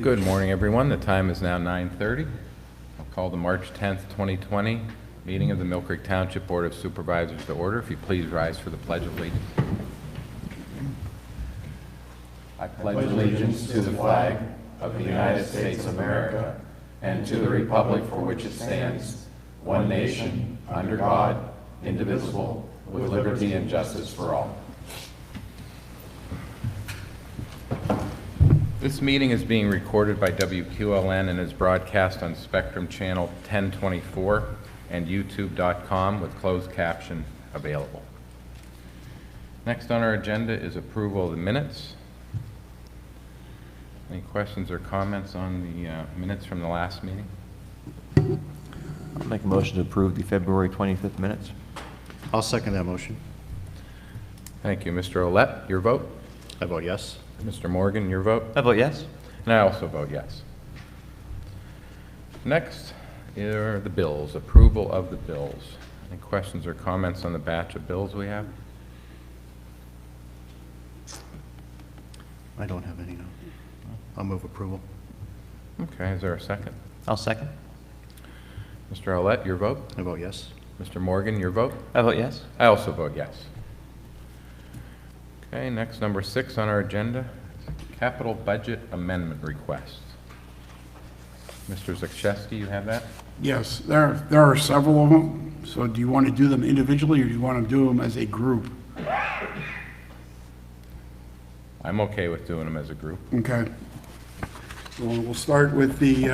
Good morning, everyone. The time is now 9:30. I'll call the March 10th, 2020 meeting of the Millcreek Township Board of Supervisors to order. If you please rise for the Pledge of Allegiance. I pledge allegiance to the flag of the United States of America and to the republic for which it stands, one nation, under God, indivisible, with liberty and justice for all. This meeting is being recorded by WQLN and is broadcast on Spectrum Channel 1024 and YouTube.com with closed caption available. Next on our agenda is approval of the minutes. Any questions or comments on the minutes from the last meeting? I'll make a motion to approve the February 25th minutes. I'll second that motion. Thank you. Mr. Ouellette, your vote? I vote yes. Mr. Morgan, your vote? I vote yes. And I also vote yes. Next are the bills, approval of the bills. Any questions or comments on the batch of bills we have? I don't have any, no. I'll move approval. Okay, is there a second? I'll second. Mr. Ouellette, your vote? I vote yes. Mr. Morgan, your vote? I vote yes. I also vote yes. Okay, next, number 6 on our agenda, capital budget amendment request. Mr. Zakrzewski, you have that? Yes, there are several of them. So do you want to do them individually or do you want to do them as a group? I'm okay with doing them as a group. Okay. Well, we'll start with the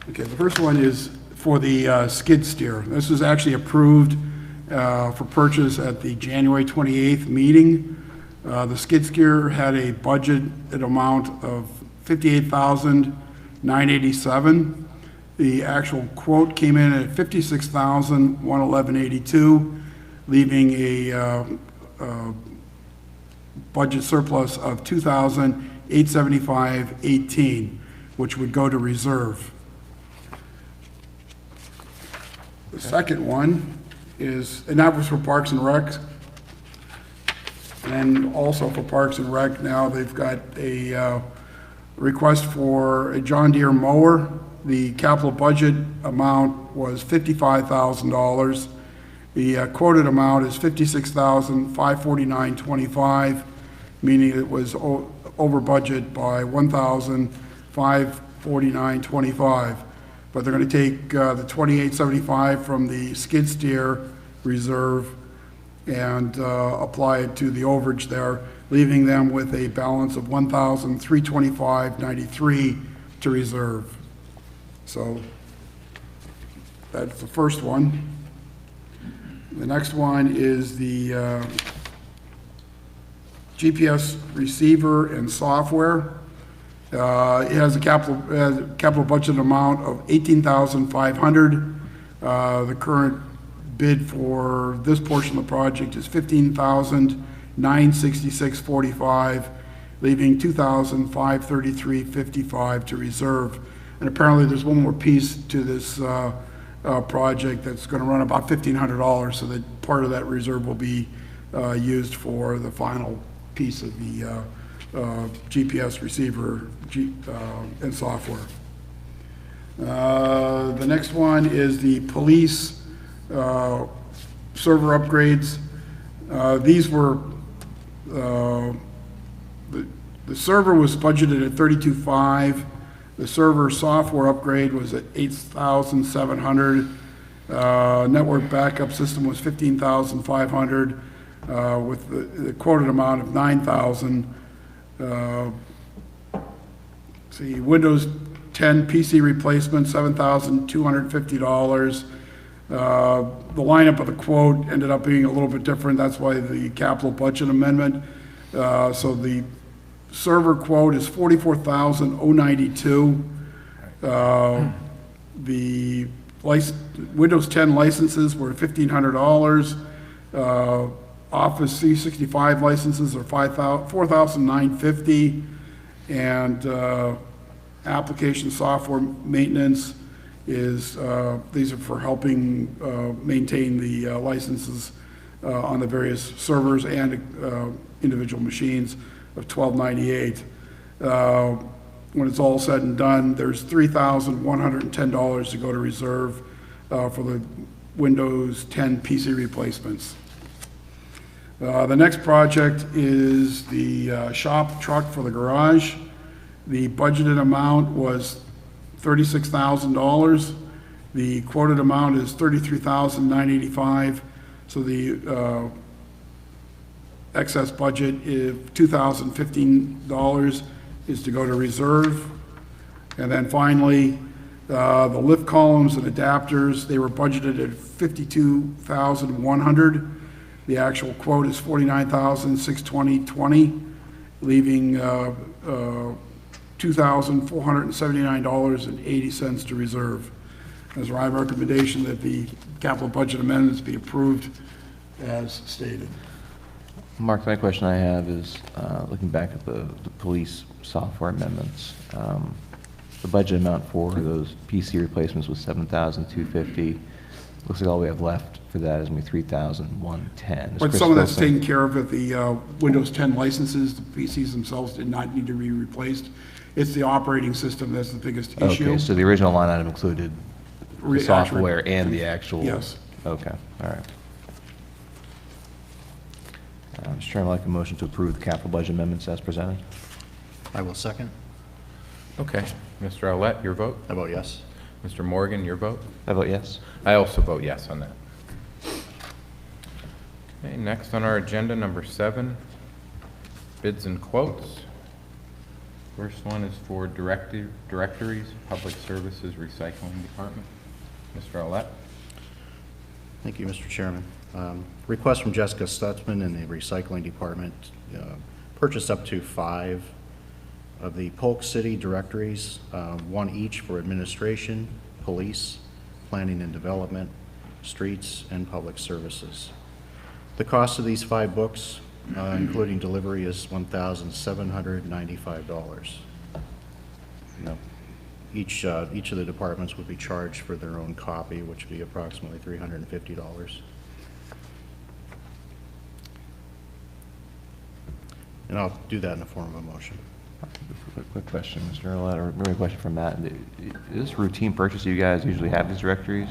okay, the first one is for the skid steer. This was actually approved for purchase at the January 28th meeting. The skid steer had a budgeted amount of $58,987. The actual quote came in at $56,111.82, leaving a budget surplus of $2,875.18, which would go to reserve. The second one is, and that was for Parks and Rec. And also for Parks and Rec, now they've got a request for a John Deere mower. The capital budget amount was $55,000. The quoted amount is $56,549.25, meaning it was over budget by $1,549.25. But they're going to take the $28.75 from the skid steer reserve and apply it to the overage there, leaving them with a balance of $1,325.93 to reserve. So that's the first one. The next one is the GPS receiver and software. It has a capital budget amount of $18,500. The current bid for this portion of the project is $15,966.45, leaving $2,533.55 to reserve. And apparently there's one more piece to this project that's going to run about $1,500, so that part of that reserve will be used for the final piece of the GPS receiver and software. The next one is the police server upgrades. These were, the server was budgeted at $32,500. The server software upgrade was at $8,700. Network backup system was $15,500 with the quoted amount of $9,000. See, Windows 10 PC replacement, $7,250. The lineup of the quote ended up being a little bit different. That's why the capital budget amendment. So the server quote is $44,092. The Windows 10 licenses were $1,500. Office 365 licenses are $4,950, and application software maintenance is, these are for helping maintain the licenses on the various servers and individual machines of $12.98. When it's all said and done, there's $3,110 to go to reserve for the Windows 10 PC replacements. The next project is the shop truck for the garage. The budgeted amount was $36,000. The quoted amount is $33,985. So the excess budget is $2,015 is to go to reserve. And then finally, the lift columns and adapters, they were budgeted at $52,100. The actual quote is $49,620.20, leaving $2,479.80 to reserve. As my recommendation that the capital budget amendments be approved as stated. Mark, the next question I have is, looking back at the police software amendments, the budget amount for those PC replacements was $7,250. Looks like all we have left for that is going to be $3,110. But some of that's taken care of with the Windows 10 licenses. The PCs themselves did not need to be replaced. It's the operating system that's the biggest issue. Okay, so the original line item included the Actually, software and the actual? Yes. Okay, all right. Mr. Chairman, I'd like a motion to approve the capital budget amendments as presented. I will second. Okay. Mr. Owlett, your vote? I vote yes. Mr. Morgan, your vote? I vote yes. I also vote yes on that. Okay, next on our agenda, number 7, bids and quotes. First one is for directories, Public Services Recycling Department. Mr. Owlett? Thank you, Mr. Chairman. Request from Jessica Stutzman in the Recycling Department. Purchase up to 5 of the Polk City directories, 1 each for administration, police, planning and development, streets, and public services. The cost of these 5 books, including delivery, is $1,795. Now, each of the departments would be charged for their own copy, which would be approximately $350. And I'll do that in the form of a motion. Quick question, Mr. Earlett, or maybe a question from Matt. Is this routine purchase? You guys usually have these directories?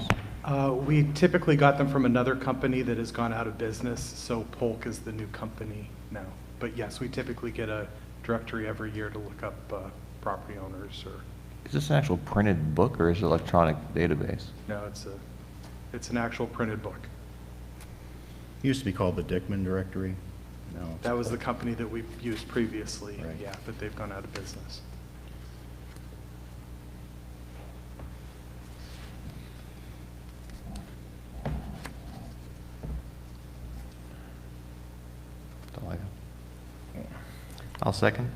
We typically got them from another company that has gone out of business, so Polk is the new company now. But yes, we typically get a directory every year to look up property owners or... Is this an actual printed book or is it an electronic database? No, it's an actual printed book. It used to be called the Dickman directory. No, it's That was the company that we used previously, Right. yeah, but they've gone out of business. That's all I got. I'll second.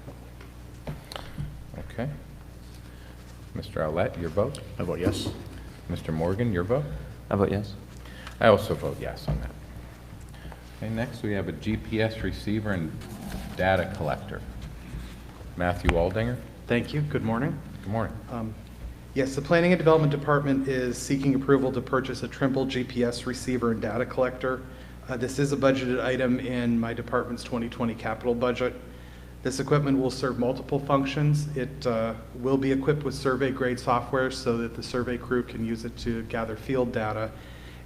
Okay. Mr. Owlett, your vote? I vote yes. Mr. Morgan, your vote? I vote yes. I also vote yes on that. Okay, next we have a GPS receiver and data collector. Matthew Aldinger? Thank you. Good morning. Good morning. Yes, the Planning and Development Department is seeking approval to purchase a Trimble GPS receiver and data collector. This is a budgeted item in my department's 2020 capital budget. This equipment will serve multiple functions. It will be equipped with survey-grade software so that the survey crew can use it to gather field data,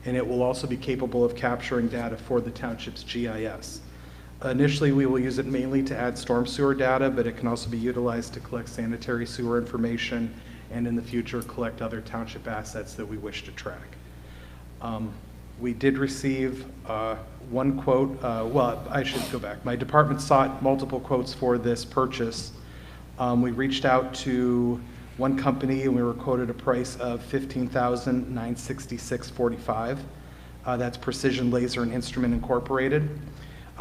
and it will also be capable of capturing data for the township's GIS. Initially, we will use it mainly to add storm sewer data, but it can also be utilized to collect sanitary sewer information and in the future collect other township assets that we wish to track. We did receive one quote, well, I should go back. My department sought multiple quotes for this purchase. We reached out to one company and we were quoted a price of $15,966.45. That's Precision Laser and Instrument Incorporated.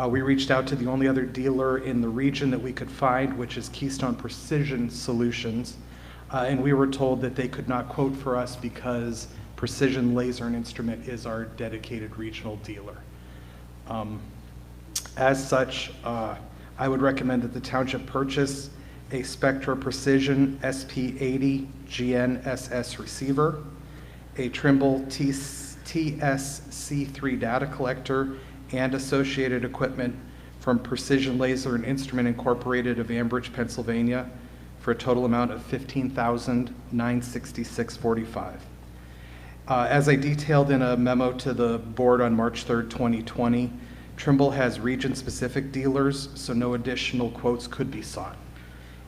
We reached out to the only other dealer in the region that we could find, which is Keystone Precision Solutions, and we were told that they could not quote for us because Precision Laser and Instrument is our dedicated regional dealer. As such, I would recommend that the township purchase a Spectra Precision SP80 GNSS receiver. a Trimble TSC3 data collector, and associated equipment from Precision Laser and Instrument Incorporated of Ambridge, Pennsylvania, for a total amount of $15,966.45. As I detailed in a memo to the board on March 3rd, 2020, Trimble has region-specific dealers, so no additional quotes could be sought.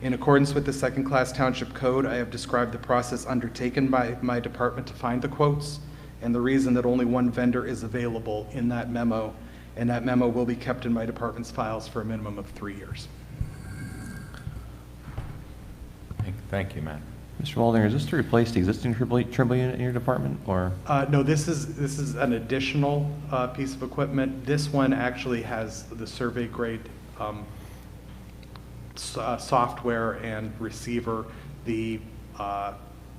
In accordance with the second-class township code, I have described the process undertaken by my department to find the quotes and the reason that only one vendor is available in that memo, and that memo will be kept in my department's files for a minimum of 3 years. Thank you, Matt. Mr. Waldinger, is this to replace the existing Trimble unit in your department, or? No, this is an additional piece of equipment. This one actually has the survey grade software and receiver. The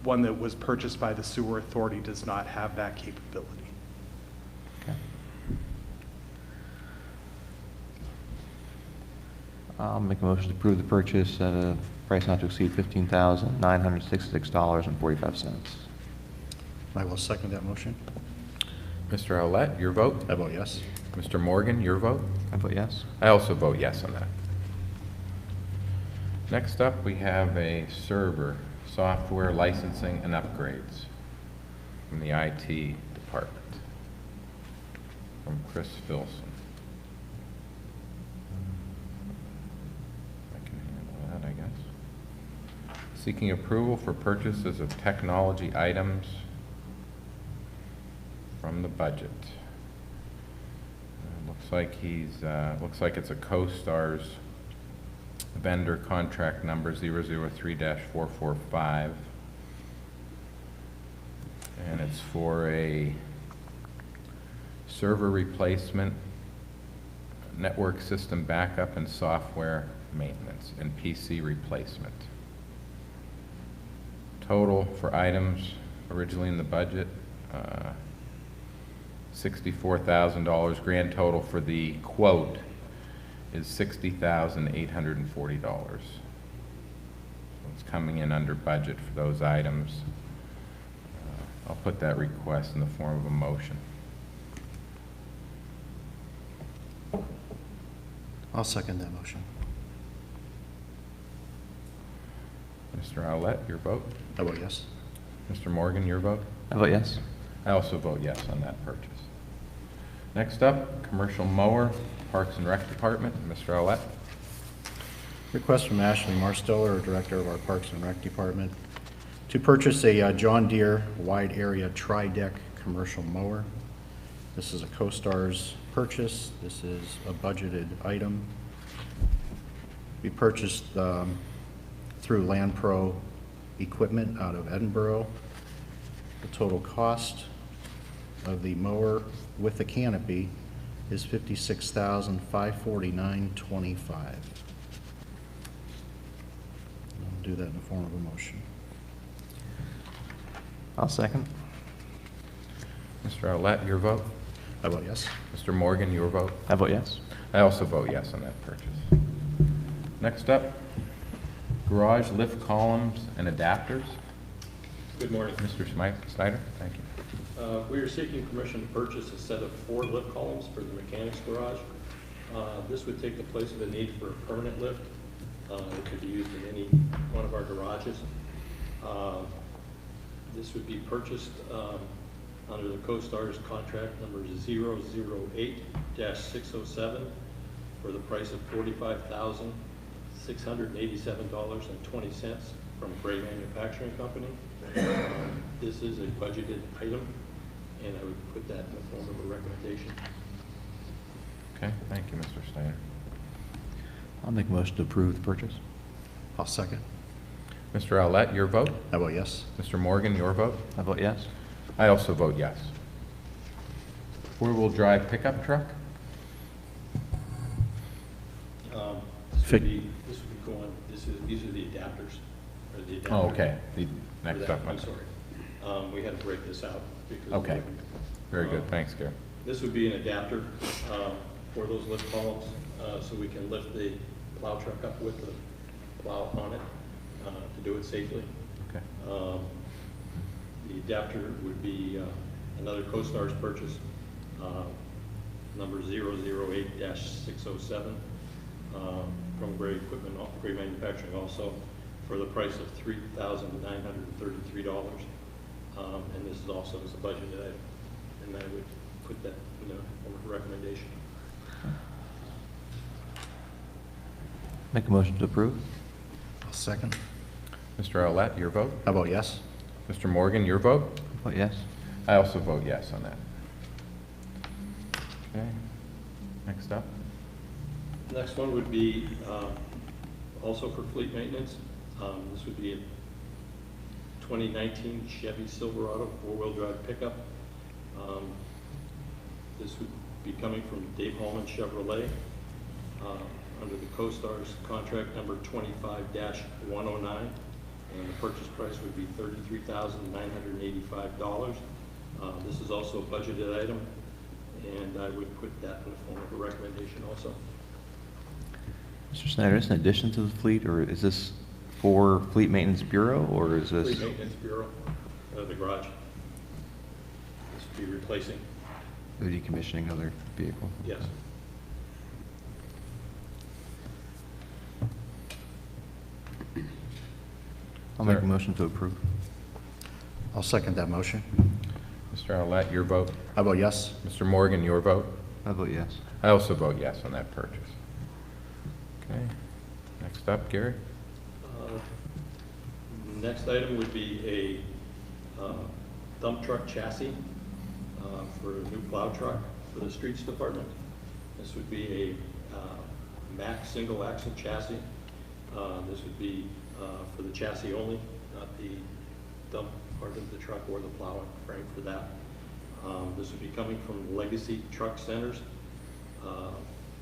one that was purchased by the sewer authority does not have that capability. Okay. I'll make a motion to approve the purchase at a price not to exceed $15,966.45. I will second that motion. Mr. Owlett, your vote? I vote yes. Mr. Morgan, your vote? I vote yes. I also vote yes on that. Next up, we have a server, software licensing and upgrades from the IT department, from Chris Filson. I can handle that, I guess. Seeking approval for purchases of technology items from the budget. Looks like looks like it's a CoStar's vendor contract number 003-445. And it's for a server replacement, network system backup, and software maintenance, and PC replacement. Total for items originally in the budget, $64,000. Grand total for the quote is $60,840. So it's coming in under budget for those items. I'll put that request in the form of a motion. I'll second that motion. Mr. Owlett, your vote? I vote yes. Mr. Morgan, your vote? I vote yes. I also vote yes on that purchase. Next up, commercial mower, Parks and Rec Department, Mr. Owlett. Request from Ashley Marsteller, Director of our Parks and Rec Department, to purchase a John Deere wide area tri-deck commercial mower. This is a CoStar's purchase. This is a budgeted item. We purchased through Land Pro Equipment out of Edinburgh. The total cost of the mower with the canopy is $56,549.25. I'll do that in the form of a motion. I'll second. Mr. Owlett, your vote? I vote yes. Mr. Morgan, your vote? I vote yes. I also vote yes on that purchase. Next up, garage lift columns and adapters. Good morning. Mr. Snyder, thank you. We are seeking permission to purchase a set of 4 lift columns for the mechanics garage. This would take the place of a need for a permanent lift. It could be used in any one of our garages. This would be purchased under the CoStar's contract number 008-607 for the price of $45,687.20 from Gray Manufacturing Company. This is a budgeted item, and I would put that in the form of a recommendation. Okay, thank you, Mr. Snyder. I'll make a motion to approve the purchase. I'll second. Mr. Owlett, your vote? I vote yes. Mr. Morgan, your vote? I vote yes. I also vote yes. Four-wheel drive pickup truck? These are the adapters. Or the adapter Oh, okay. The for next that. up. I'm sorry. We had to break this out because. Okay. Very good. Thanks, Gary. This would be an adapter for those lift columns, so we can lift the plow truck up with the plow on it to do it safely. Okay. The adapter would be another CoStar's purchase, number 008-607, from Gray Equipment, Gray Manufacturing also, for the price of $3,933. And this is also as a budgeted item, and I would put that in the form of a recommendation. Make a motion to approve? I'll second. Mr. Olet, your vote? How about yes? Mr. Morgan, your vote? Vote yes. I also vote yes on that. Okay, next up. Next one would be also for fleet maintenance. This would be a 2019 Chevy Silverado four-wheel drive pickup. This would be coming from Dave Holman Chevrolet under the CoStar's contract number 25-109, and the purchase price would be $33,985. This is also a budgeted item, and I would put that in the form of a recommendation also. Mr. Snyder, is this in addition to the fleet, or is this for Fleet Maintenance Bureau, or is this? Fleet Maintenance Bureau, the garage. This would be replacing, The decommissioning of their vehicle? yes. I'll make a motion to approve. I'll second that motion. Mr. Olet, your vote? How about yes? Mr. Morgan, your vote? I vote yes. I also vote yes on that purchase. Okay, next up, Gary. Next item would be a dump truck chassis for a new plow truck for the streets department. This would be a Mack single axle chassis. This would be for the chassis only, not the dump part of the truck or the plowing frame for that. This would be coming from Legacy Truck Centers.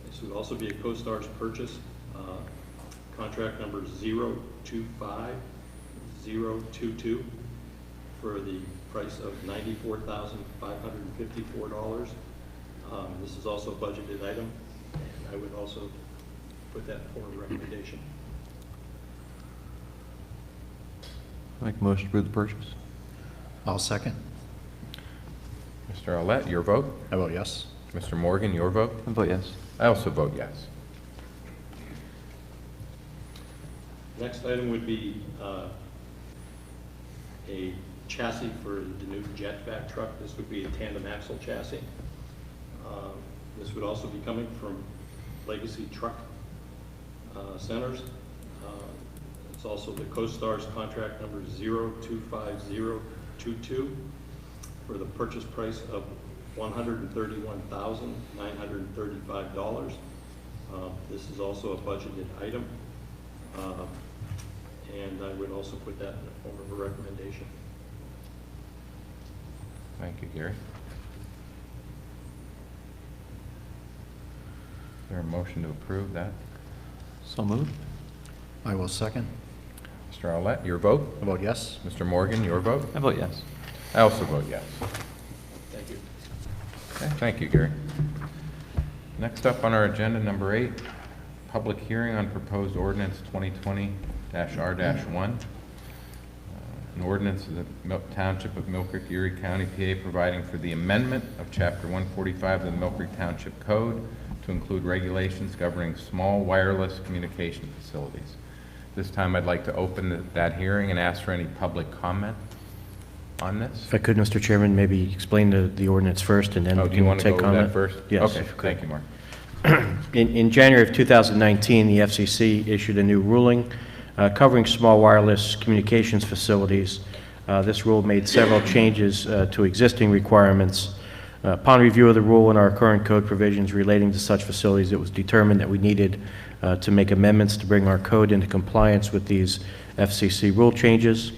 This would also be a CoStar's purchase, contract number 025022 for the price of $94,554. This is also a budgeted item, and I would also put that for a recommendation. Make a motion to approve the purchase. I'll second. Mr. Olet, your vote? How about yes? Mr. Morgan, your vote? I vote yes. I also vote yes. Next item would be a chassis for the new jetback truck. This would be a tandem axle chassis. This would also be coming from Legacy Truck Centers. It's also the CoStar's contract number 025022 for the purchase price of $131,935. This is also a budgeted item, and I would also put that in the form of a recommendation. Thank you, Gary. Is there a motion to approve that? So moved. I will second. Mr. Olet, your vote? How about yes? Mr. Morgan, your vote? I vote yes. I also vote yes. Thank you. Okay, thank you, Gary. Next up on our agenda, number 8, public hearing on proposed ordinance 2020-R-1. An ordinance of the Township of Millcreek, Erie County, PA, providing for the amendment of Chapter 145 of the Millcreek Township Code to include regulations governing small wireless communication facilities. This time I'd like to open that hearing and ask for any public comment on this. If I could, Mr. Chairman, maybe explain the ordinance first, and then Oh, we do you can want to take go over comment. that first? Yes. Okay, if you could. thank you, Mark. In January of 2019, the FCC issued a new ruling covering small wireless communications facilities. This rule made several changes to existing requirements. Upon review of the rule and our current code provisions relating to such facilities, it was determined that we needed to make amendments to bring our code into compliance with these FCC rule changes.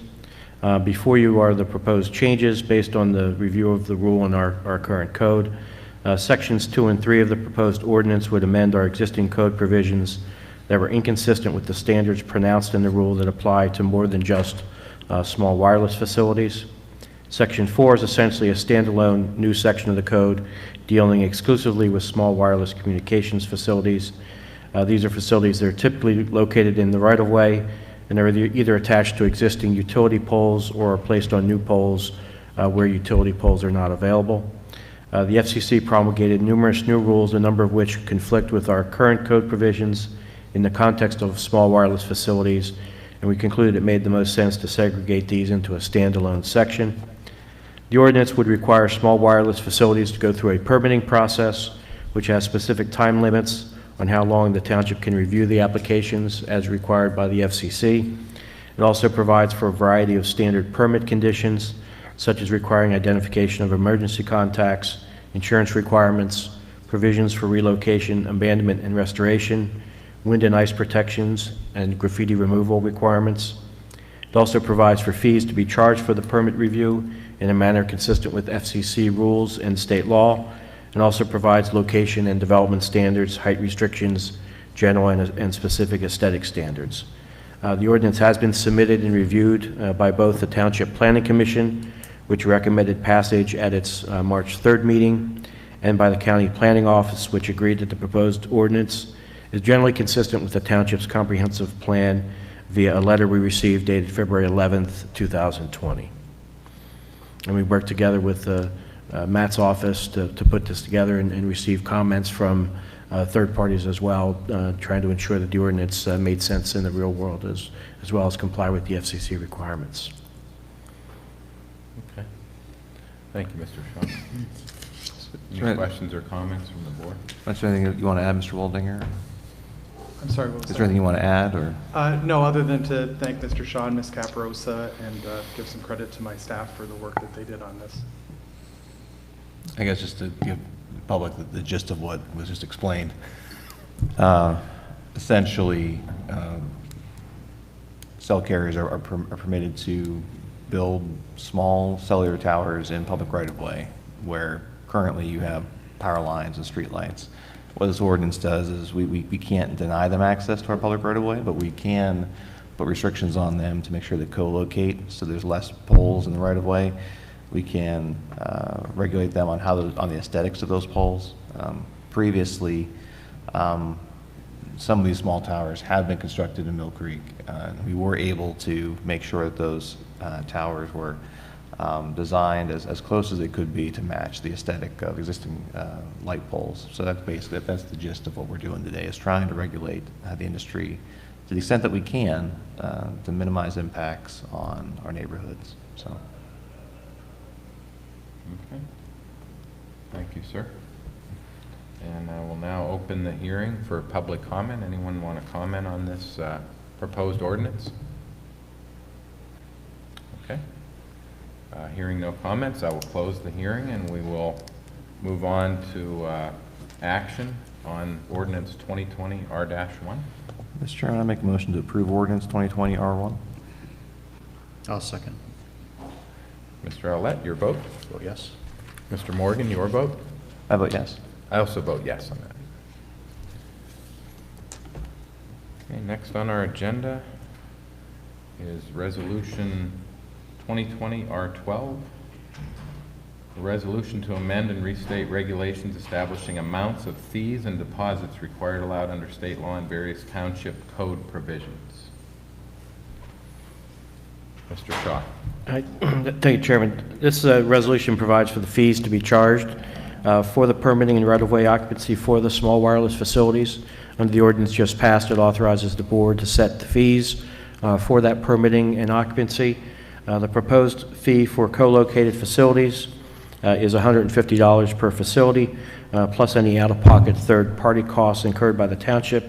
Before you are the proposed changes based on the review of the rule and our current code. Sections 2 and 3 of the proposed ordinance would amend our existing code provisions that were inconsistent with the standards pronounced in the rule that apply to more than just small wireless facilities. Section 4 is essentially a standalone new section of the code dealing exclusively with small wireless communications facilities. These are facilities that are typically located in the right-of-way and they're either attached to existing utility poles or placed on new poles where utility poles are not available. The FCC promulgated numerous new rules, a number of which conflict with our current code provisions in the context of small wireless facilities, and we concluded it made the most sense to segregate these into a standalone section. The ordinance would require small wireless facilities to go through a permitting process, which has specific time limits on how long the township can review the applications as required by the FCC. It also provides for a variety of standard permit conditions, such as requiring identification of emergency contacts, insurance requirements, provisions for relocation, abandonment, and restoration, wind and ice protections, and graffiti removal requirements. It also provides for fees to be charged for the permit review in a manner consistent with FCC rules and state law, and also provides location and development standards, height restrictions, general and specific aesthetic standards. The ordinance has been submitted and reviewed by both the Township Planning Commission, which recommended passage at its March 3rd meeting, and by the County Planning Office, which agreed that the proposed ordinance is generally consistent with the Township's comprehensive plan via a letter we received dated February 11th, 2020. And we worked together with Matt's office to put this together and receive comments from third parties as well, trying to ensure that the ordinance made sense in the real world as well as comply with the FCC requirements. Okay. Thank you, Mr. Shaw. Any Right. questions or comments from the board? Is there anything you want to add, Mr. Waldinger? I'm sorry, what was Is that? there anything you want to add, or? No, other than to thank Mr. Shaw and Ms. Caparosa and give some credit to my staff for the work that they did on this. I guess just to give the public the gist of what was just explained. Essentially, cell carriers are permitted to build small cellular towers in public right-of-way, where currently you have power lines and street lights. What this ordinance does is we can't deny them access to our public right-of-way, but we can put restrictions on them to make sure they co-locate, so there's less poles in the right-of-way. We can regulate them on on the aesthetics of those poles. Previously, some of these small towers have been constructed in Millcreek. We were able to make sure that those towers were designed as close as they could be to match the aesthetic of existing light poles. So that's basically, that's the gist of what we're doing today, is trying to regulate the industry to the extent that we can to minimize impacts on our neighborhoods. So. Okay. Thank you, sir. And I will now open the hearing for public comment. Anyone want to comment on this proposed ordinance? Okay. Hearing no comments, I will close the hearing and we will move on to action on ordinance 2020 R-1. Mr. Chairman, I make a motion to approve ordinance 2020 R1. I'll second. Mr. Owlett, your vote? Vote yes. Mr. Morgan, your vote? I vote yes. I also vote yes on that. Okay, next on our agenda is resolution 2020 R12. A resolution to amend and restate regulations establishing amounts of fees and deposits required allowed under state law and various township code provisions. Mr. Shaw. Thank you, Chairman. This resolution provides for the fees to be charged for the permitting and right-of-way occupancy for the small wireless facilities. Under the ordinance just passed, it authorizes the board to set the fees for that permitting and occupancy. The proposed fee for co-located facilities is $150 per facility, plus any out-of-pocket third-party costs incurred by the township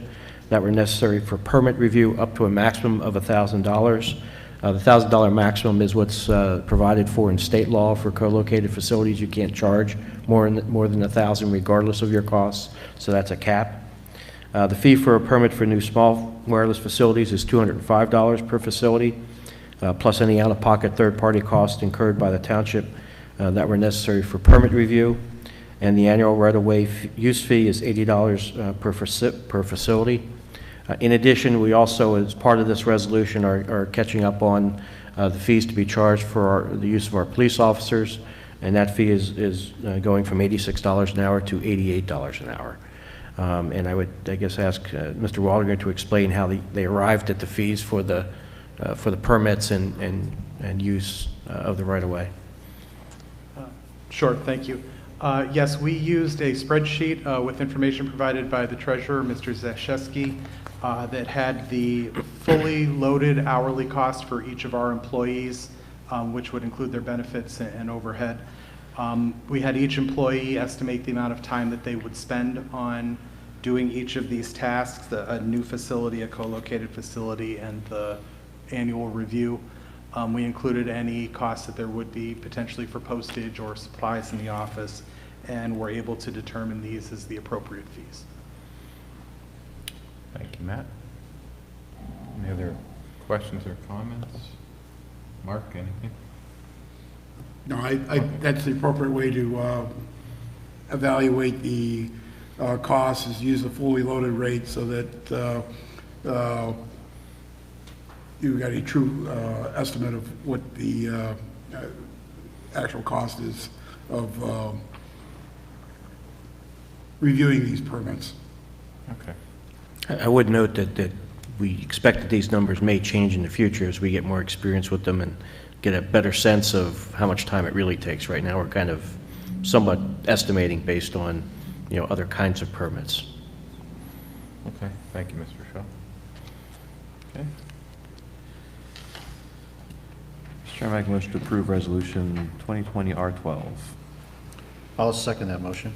that were necessary for permit review, up to a maximum of $1,000. The $1,000 maximum is what's provided for in state law for co-located facilities. You can't charge more than $1,000 regardless of your costs, so that's a cap. The fee for a permit for new small wireless facilities is $205 per facility, plus any out-of-pocket third-party costs incurred by the township that were necessary for permit review. And the annual right-of-way use fee is $80 per facility. In addition, we also, as part of this resolution, are catching up on the fees to be charged for the use of our police officers, and that fee is going from $86 an hour to $88 an hour. And I would, I guess, ask Mr. Waldinger to explain how they arrived at the fees for the for the permits and use of the right-of-way. Sure, thank you. Yes, we used a spreadsheet with information provided by the treasurer, Mr. Zashewski, that had the fully loaded hourly cost for each of our employees, which would include their benefits and overhead. We had each employee estimate the amount of time that they would spend on doing each of these tasks, a new facility, a co-located facility, and the annual review. We included any costs that there would be potentially for postage or supplies in the office, and were able to determine these as the appropriate fees. Thank you, Matt. Any other questions or comments? Mark, anything? No, that's the appropriate way to evaluate the costs, is use a fully loaded rate so that you got a true estimate of what the actual cost is of reviewing these permits. Okay. I would note that we expect that these numbers may change in the future as we get more experience with them and get a better sense of how much time it really takes. Right now, we're kind of somewhat estimating based on, other kinds of permits. Okay, thank you, Mr. Shaw. Okay. Mr. Chairman, I make a motion to approve Resolution 2020 R12. I'll second that motion.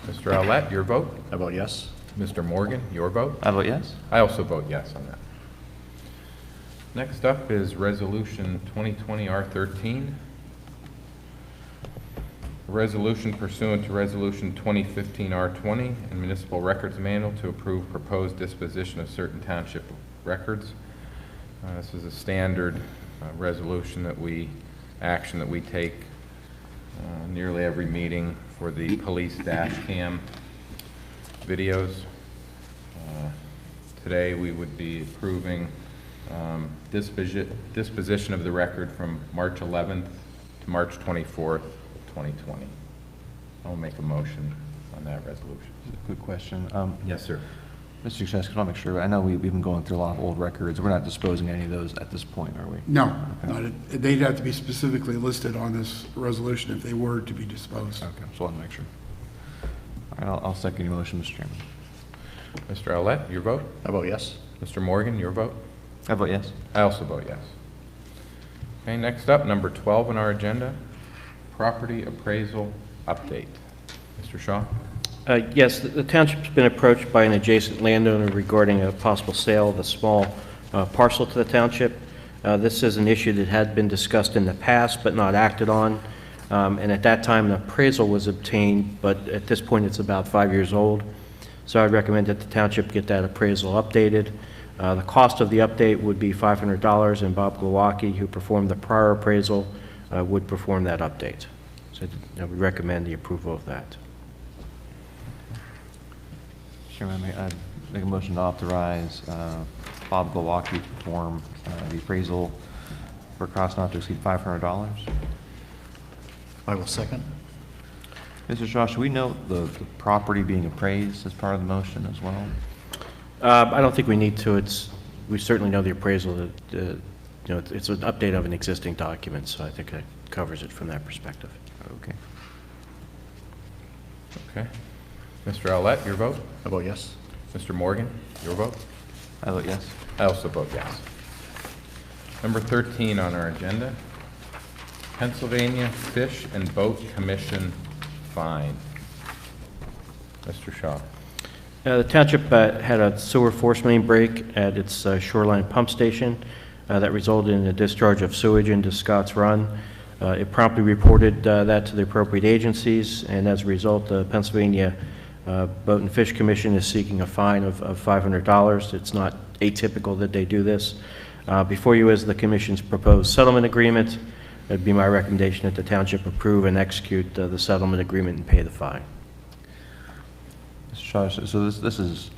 Mr. Owlett, your vote? I vote yes. Mr. Morgan, your vote? I vote yes. I also vote yes on that. Next up is Resolution 2020 R13. A resolution pursuant to Resolution 2015 R20 and Municipal Records Manual to approve proposed disposition of certain township records. This is a standard resolution action that we take nearly every meeting for the police dash cam videos. Today we would be approving disposition of the record from March 11th to March 24th, 2020. I'll make a motion on that resolution. Quick question. Yes, sir. Mr. Chesky, I'll make sure. I know we've been going through a lot of old records. We're not disposing any of those at this point, are we? No, they'd have to be specifically listed on this resolution if they were to be disposed. Okay, so I want to make sure. All right, I'll second your motion, Mr. Chairman. Mr. Owlett, your vote? I vote yes. Mr. Morgan, your vote? I vote yes. I also vote yes. Okay, next up, number 12 on our agenda, property appraisal update. Mr. Shaw? Yes, the township's been approached by an adjacent landowner regarding a possible sale of a small parcel to the township. This is an issue that had been discussed in the past but not acted on. And at that time, an appraisal was obtained, but at this point, it's about 5 years old. So I'd recommend that the township get that appraisal updated. The cost of the update would be $500, and Bob Glowacki, who performed the prior appraisal, would perform that update. So I would recommend the approval of that. Chairman, I'd make a motion to authorize Bob Glowacki to perform the appraisal for cost not to exceed $500. I will second. Mr. Shaw, should we note the property being appraised as part of the motion as well? I don't think we need to. We certainly know the appraisal. It's an update of an existing document, so I think that covers it from that perspective. Okay. Okay. Mr. Owlett, your vote? I vote yes. Mr. Morgan, your vote? I vote yes. I also vote yes. Number 13 on our agenda, Pennsylvania Fish and Boat Commission fine. Mr. Shaw. The township had a sewer force main break at its shoreline pump station that resulted in a discharge of sewage into Scotts Run. It promptly reported that to the appropriate agencies, and as a result, the Pennsylvania Boat and Fish Commission is seeking a fine of $500. It's not atypical that they do this. Before you is the Commission's proposed settlement agreement. It'd be my recommendation that the township approve and execute the settlement agreement and pay the fine. Mr. Shaw, so this is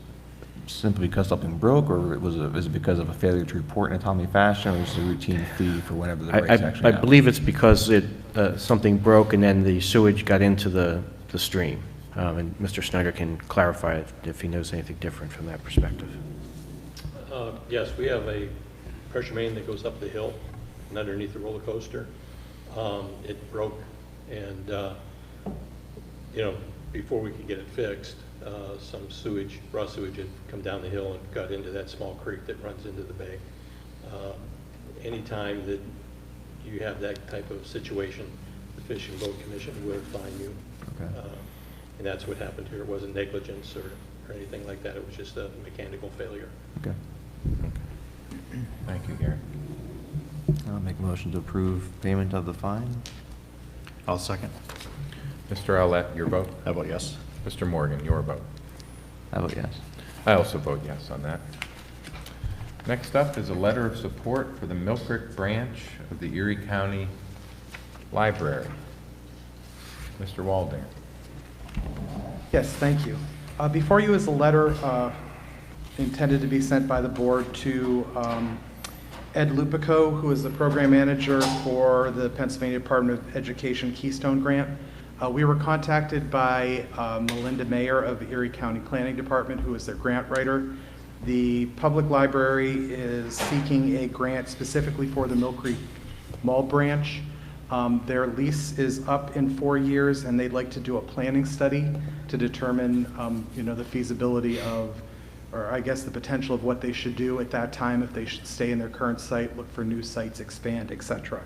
simply because something broke, or is it because of a failure to report in a timely fashion, or is it a routine fee for whenever the breaks actually happen? I believe it's because something broke and then the sewage got into the stream. And Mr. Snyder can clarify if he knows anything different from that perspective. Yes, we have a pressure main that goes up the hill and underneath the roller coaster. It broke, and you know, before we could get it fixed, some sewage, raw sewage had come down the hill and got into that small creek that runs into the bay. Anytime that you have that type of situation, the Fish and Boat Commission will fine you. Okay. And that's what happened here. It wasn't negligence or anything like that. It was just a mechanical failure. Okay. Thank you, Gary. I'll make a motion to approve payment of the fine. I'll second. Mr. Owlett, your vote? How about yes? Mr. Morgan, your vote? I vote yes. I also vote yes on that. Next up is a letter of support for the Millcreek branch of the Erie County Library. Mr. Waldinger. Yes, thank you. Before you is a letter intended to be sent by the board to Ed Lupico, who is the program manager for the Pennsylvania Department of Education Keystone Grant. We were contacted by Melinda Mayer of the Erie County Planning Department, who is their grant writer. The public library is seeking a grant specifically for the Millcreek Mall branch. Their lease is up in 4 years, and they'd like to do a planning study to determine, you know, the feasibility of, or I guess the potential of what they should do at that time, if they should stay in their current site, look for new sites, expand, etc.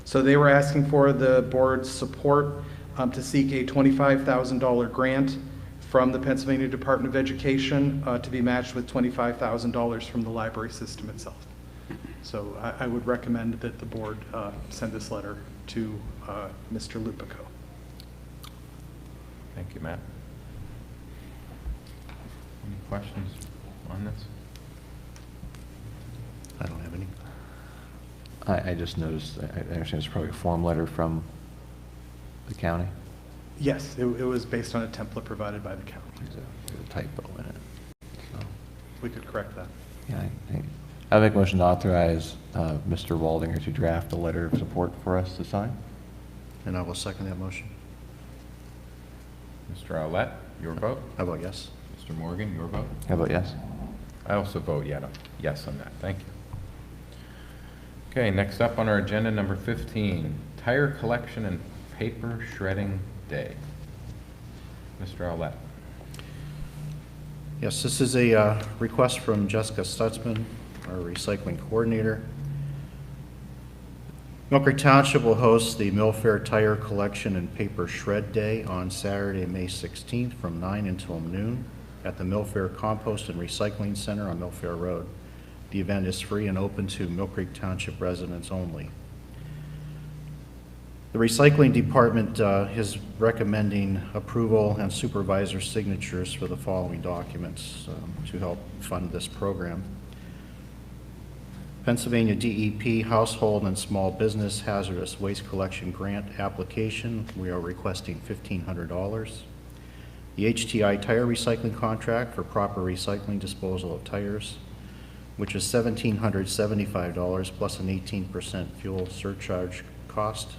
So they were asking for the board's support to seek a $25,000 grant from the Pennsylvania Department of Education to be matched with $25,000 from the library system itself. So I would recommend that the board send this letter to Mr. Lupico. Thank you, Matt. Any questions on this? I don't have any. I just noticed, I understand it's probably a form letter from the county. Yes, it was based on a template provided by the county. There's a typo in it. So, We could correct that. yeah, I make a motion to authorize Mr. Waldinger to draft a letter of support for us to sign. And I will second that motion. Mr. Owlett, your vote? How about yes? Mr. Morgan, your vote? How about yes? I also vote yes on that. Thank you. Okay, next up on our agenda, number 15, tire collection and paper shredding day. Mr. Owlett. Yes, this is a request from Jessica Stutzman, our recycling coordinator. Millcreek Township will host the Mill Fair Tire Collection and Paper Shred Day on Saturday, May 16th from 9 until noon at the Mill Fair Compost and Recycling Center on Mill Fair Road. The event is free and open to Millcreek Township residents only. The recycling department is recommending approval and supervisor signatures for the following documents to help fund this program. Pennsylvania DEP Household and Small Business Hazardous Waste Collection Grant application, we are requesting $1,500. The HTI tire recycling contract for proper recycling disposal of tires, which is $1,775 plus an 18% fuel surcharge cost.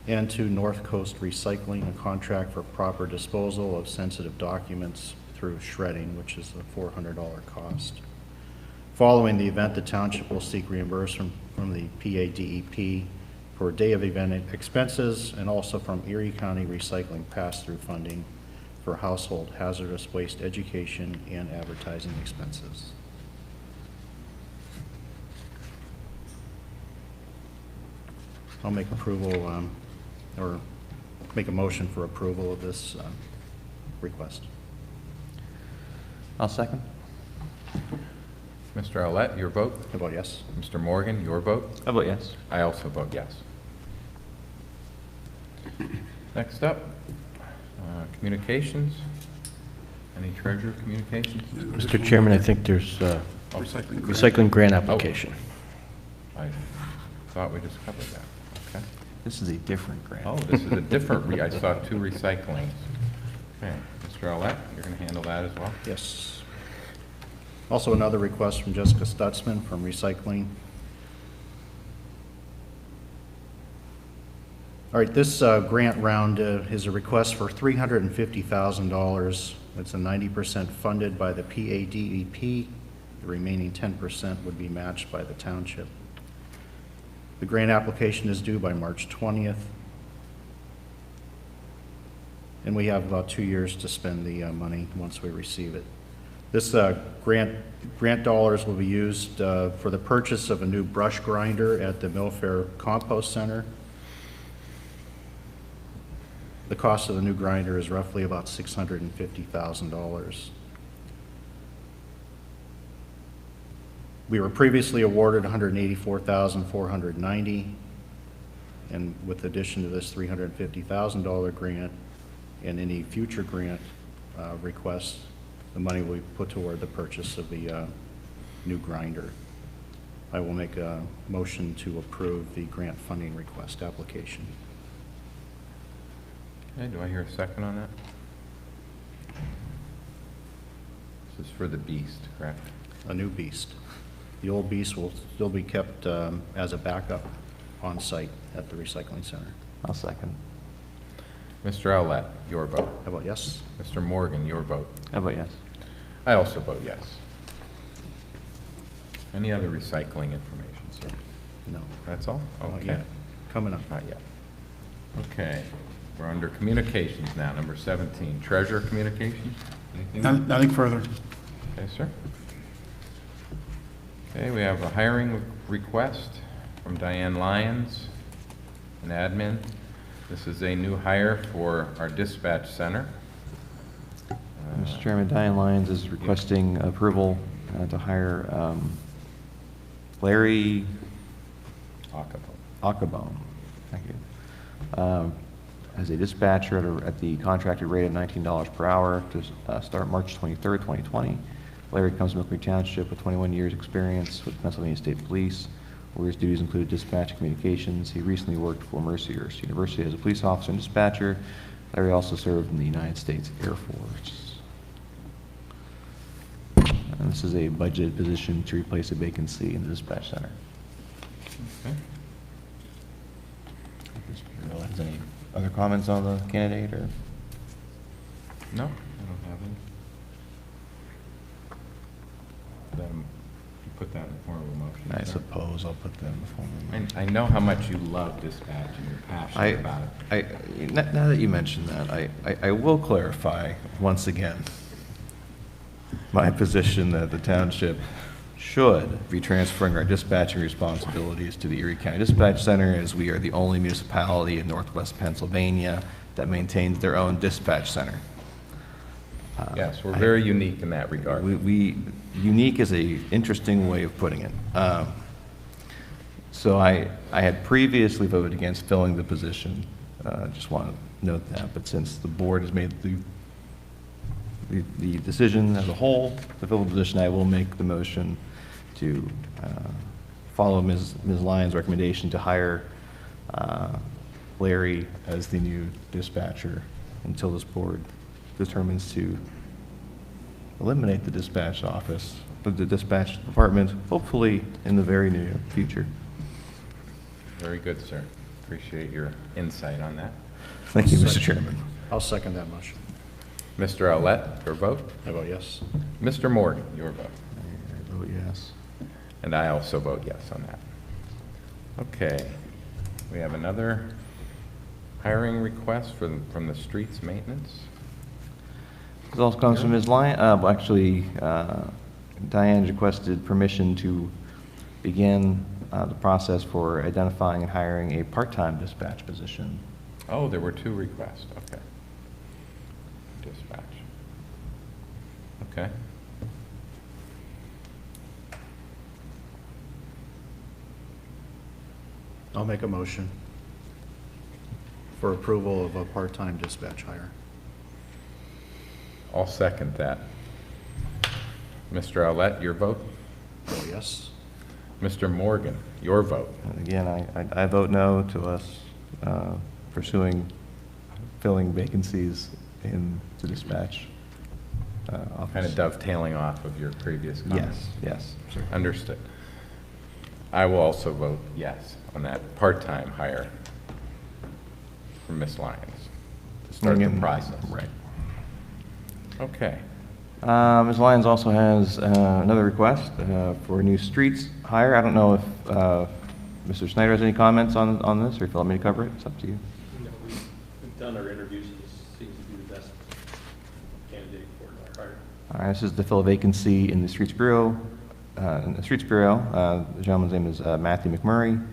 And to North Coast Recycling, a contract for proper disposal of sensitive documents through shredding, which is a $400 cost. Following the event, the township will seek reimbursement from the PADEP for day of event expenses and also from Erie County Recycling pass-through funding for household hazardous waste education and advertising expenses. I'll make approval or make a motion for approval of this request. I'll second. Mr. Owlett, your vote? How about yes? Mr. Morgan, your vote? I vote yes. I also vote yes. Next up, communications. Any treasurer communications? Mr. Chairman, I think there's Recycling grant. recycling grant application. I thought we just covered that. Okay. This is a different grant. Oh, this is a different, I saw two recyclings. Okay, Mr. Owlett, you're going to handle that as well? Yes. Also another request from Jessica Stutzman from Recycling. All right, this grant round is a request for $350,000. It's a 90% funded by the PADEP The remaining 10% would be matched by the township. The grant application is due by March 20th. And we have about 2 years to spend the money once we receive it. This grant dollars will be used for the purchase of a new brush grinder at the Millcreek Compost Center. The cost of the new grinder is roughly about $650,000. We were previously awarded $184,490, and with the addition to this $350,000 grant and any future grant requests, the money will be put toward the purchase of the new grinder. I will make a motion to approve the grant funding request application. Okay, do I hear a second on that? This is for the Beast, correct? A new beast. The old beast will still be kept as a backup on site at the recycling center. I'll second. Mr. Owlett, your vote. How about yes? Mr. Morgan, your vote. How about yes? I also vote yes. Any other recycling information, sir? No. That's all? Not Okay. yet. Coming up. Not yet. Okay, we're under communications now, number 17, treasurer communications. Anything? Nothing further. Okay, sir. Okay, we have a hiring request from Diane Lyons, an admin. This is a new hire for our dispatch center. Mr. Chairman, Diane Lyons is requesting approval to hire Larry Acabone, thank you, as a dispatcher at the contracted rate of $19 per hour to start March 23rd, 2020. Larry comes from Millcreek Township with 21 years' experience with Pennsylvania State Police, where his duties include dispatch communications. He recently worked for Mercyhurst University as a police officer and dispatcher. Larry also served in the United States Air Force. And this is a budgeted position to replace a vacancy in the dispatch center. Okay. Is any other comments on the candidate, or? No, I don't have any. You put that in the form of a motion. I sir. suppose I'll put that in the form of a motion. I know how much you love dispatch and you're passionate about it. Now that you mention that, I will clarify once again my position that the township should be transferring our dispatching responsibilities to the Erie County Dispatch Center, as we are the only municipality in northwest Pennsylvania that maintains their own dispatch center. Yes, we're very unique in that regard. Unique is a interesting way of putting it. So I had previously voted against filling the position. Just want to note that. But since the board has made the decision as a whole to fill the position, I will make the motion to follow Ms. Lyons' recommendation to hire Larry as the new dispatcher until this board determines to eliminate the dispatch office, the dispatch department, hopefully in the very near future. Very good, sir. Appreciate your insight on that. Thank you, Mr. Chairman. I'll second that motion. Mr. Owlett, your vote. How about yes? Mr. Morgan, your vote. I vote yes. And I also vote yes on that. Okay, we have another hiring request from the streets maintenance. This also comes from Ms. Lyon, Diane requested permission to begin the process for identifying and hiring a part-time dispatch position. Oh, there were two requests, okay. Dispatch. Okay. I'll make a motion for approval of a part-time dispatch hire. I'll second that. Mr. Owlett, your vote. Oh, yes? Mr. Morgan, your vote. And again, I vote no to us pursuing filling vacancies in the dispatch office. Kind of dovetailing off of your previous comments. Yes, yes. Understood. I will also vote yes on that part-time hire for Ms. Lyons to start the process. Right. Okay. Ms. Lyons also has another request for a new streets hire. I don't know if Mr. Snyder has any comments on this, or if you want me to cover it. It's up to you. You know, we've done our interviews, and this seems to be the best candidate for our hire. All right, this is to fill a vacancy in the Streets Bureau. The gentleman's name is Matthew McMurray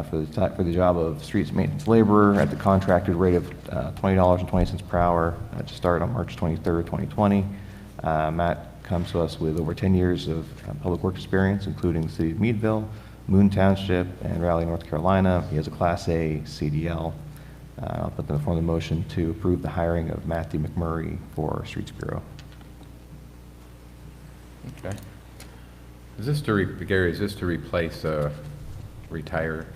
for the job of streets maintenance laborer at the contracted rate of $20.20 per hour to start on March 23rd, 2020. Matt comes to us with over 10 years of public work experience, including the city of Meadville, Moon Township, and Raleigh, North Carolina. He has a Class A CDL. I'll put in the form of the motion to approve the hiring of Matthew McMurray for Streets Bureau. Okay. Is this to, Gary, is this to replace a retired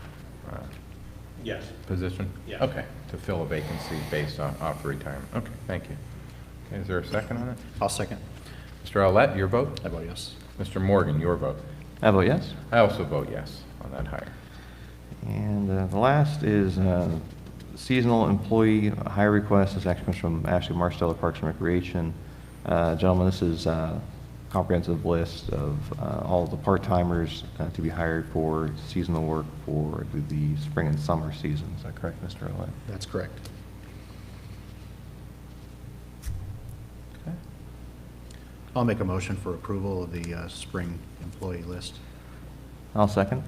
Yes. position? Yes. Okay, to fill a vacancy based off retirement. Okay, thank you. Okay, is there a second on it? I'll second. Mr. Olet, your vote? I vote yes. Mr. Morgan, your vote? I vote yes. I also vote yes on that hire. And the last is seasonal employee hire request. This actually comes from Ashley Marsteller, Parks and Recreation. Gentlemen, this is a comprehensive list of all the part-timers to be hired for seasonal work for the spring and summer season. Is that correct, Mr. Olet? That's correct. Okay. I'll make a motion for approval of the spring employee list. I'll second.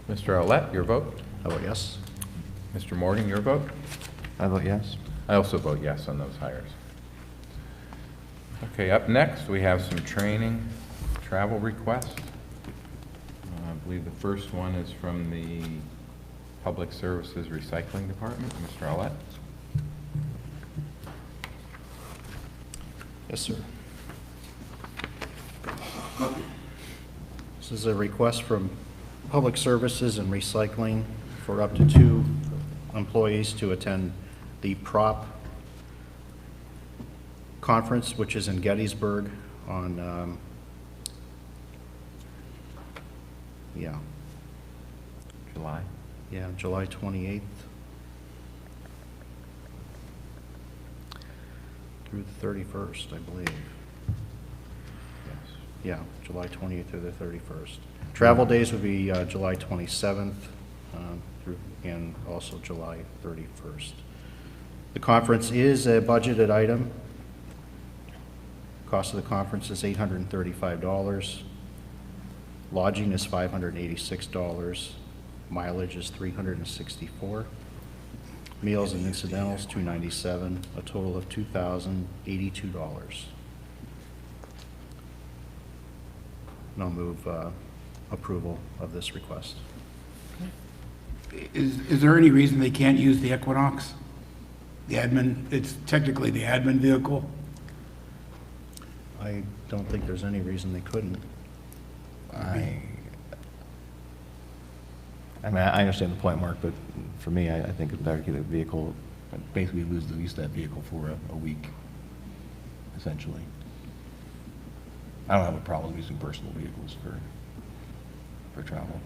Mr. Olet, your vote? I vote yes. Mr. Morgan, your vote? I vote yes. I also vote yes on those hires. Okay, up next, we have some training travel requests. I believe the first one is from the Public Services Recycling Department. Mr. Olet? Yes, sir. This is a request from Public Services and Recycling for up to 2 employees to attend the PROP conference, which is in Gettysburg on, July 28th through the 31st, I believe. Yeah, July 28th through the 31st. Travel days would be July 27th and also July 31st. The conference is a budgeted item. Cost of the conference is $835. Lodging is $586. Mileage is $364. Meals and incidentals, $297. A total of $2,082. And I'll move approval of this request. Is there any reason they can't use the Equinox? The admin, it's technically the admin vehicle. I don't think there's any reason they couldn't. I mean, I understand the point, Mark, but for me, I think it's better to get a vehicle, basically lose the use of that vehicle for a week, essentially. I don't have a problem using personal vehicles for travel.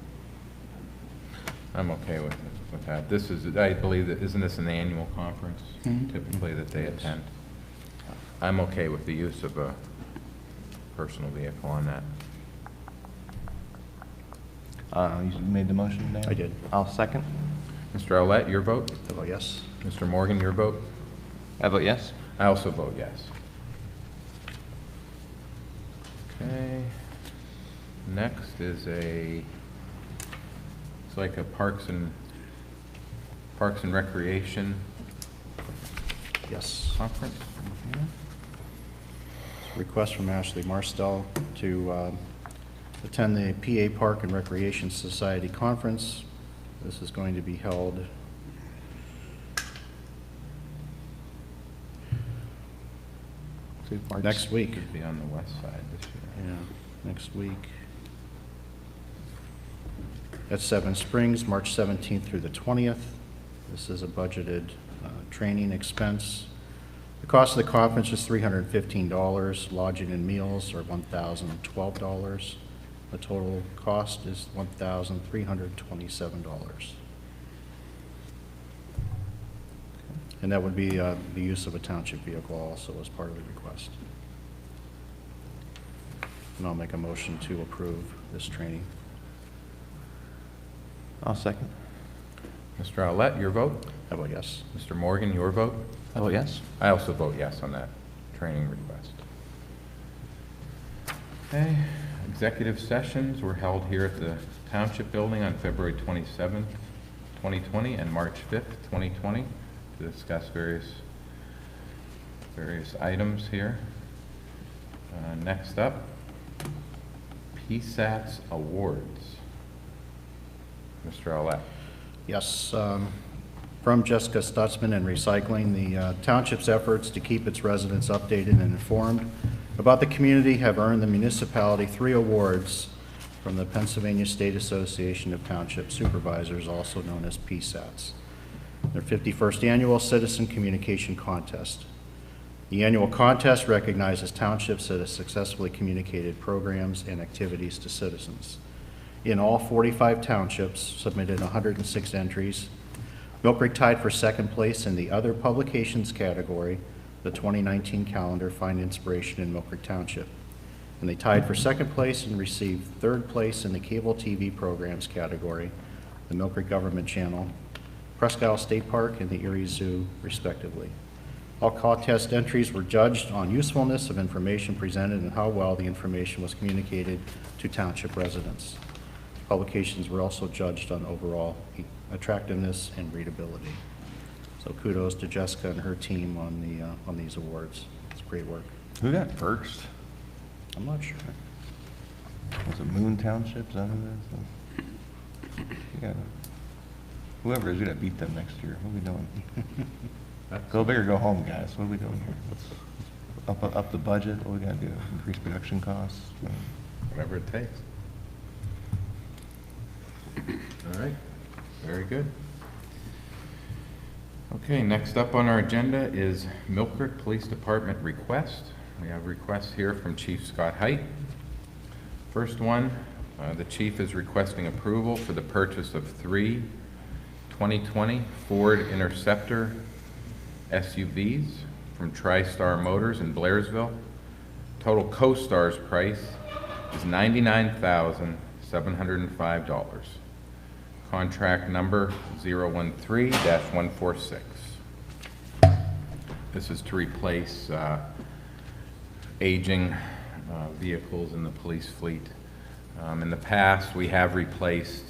I'm okay with that. This is, I believe that, isn't this an annual conference typically that they attend? I'm okay with the use of a personal vehicle on that. You made the motion, Dan? I did. I'll second. Mr. Olet, your vote? I vote yes. Mr. Morgan, your vote? I vote yes. I also vote yes. Okay. Next is it's like a Parks and Recreation Yes. conference. Request from Ashley Marstell to attend the PA Park and Recreation Society Conference. This is going to be held next week. Could be on the west side this year. Yeah, next week. At Seven Springs, March 17th through the 20th. This is a budgeted training expense. The cost of the conference is $315. Lodging and meals are $1,012. The total cost is $1,327. And that would be the use of a township vehicle also as part of the request. And I'll make a motion to approve this training. I'll second. Mr. Owlett, your vote? I vote yes. Mr. Morgan, your vote? I vote yes. I also vote yes on that training request. Okay, executive sessions were held here at the Township Building on February 27th, 2020, and March 5th, 2020, to discuss various items here. Next up, PSATS awards. Mr. Owlett. Yes, from Jessica Stutzman and Recycling, the township's efforts to keep its residents updated and informed about the community have earned the municipality 3 awards from the Pennsylvania State Association of Township Supervisors, also known as PSATs. Their 51st Annual Citizen Communication Contest. The annual contest recognizes townships that have successfully communicated programs and activities to citizens. In all 45 townships submitted 106 entries. Millcreek tied for 2nd place in the Other Publications category, the 2019 calendar Find Inspiration in Millcreek Township. And they tied for 2nd place and received 3rd place in the Cable TV Programs category, the Millcreek Government Channel, Presque Isle State Park, and the Erie Zoo, respectively. All contest entries were judged on usefulness of information presented and how well the information was communicated to township residents. Publications were also judged on overall attractiveness and readability. So kudos to Jessica and her team on these awards. It's great work. Who got first? I'm not sure. Was it Moon Township? Is that who it is? You gotta- Whoever is, we gotta beat them next year. What are we doing? Go big or go home, guys. What are we doing here? Let's up the budget. What we gotta do? Increase production costs? Whatever it takes. All right, very good. Okay, next up on our agenda is Millcreek Police Department request. We have requests here from Chief Scott Height. First one, the chief is requesting approval for the purchase of 3 2020 Ford Interceptor SUVs from TriStar Motors in Blairsville. Total co-star's price is $99,705. Contract number 013-146. This is to replace aging vehicles in the police fleet. In the past, we have replaced,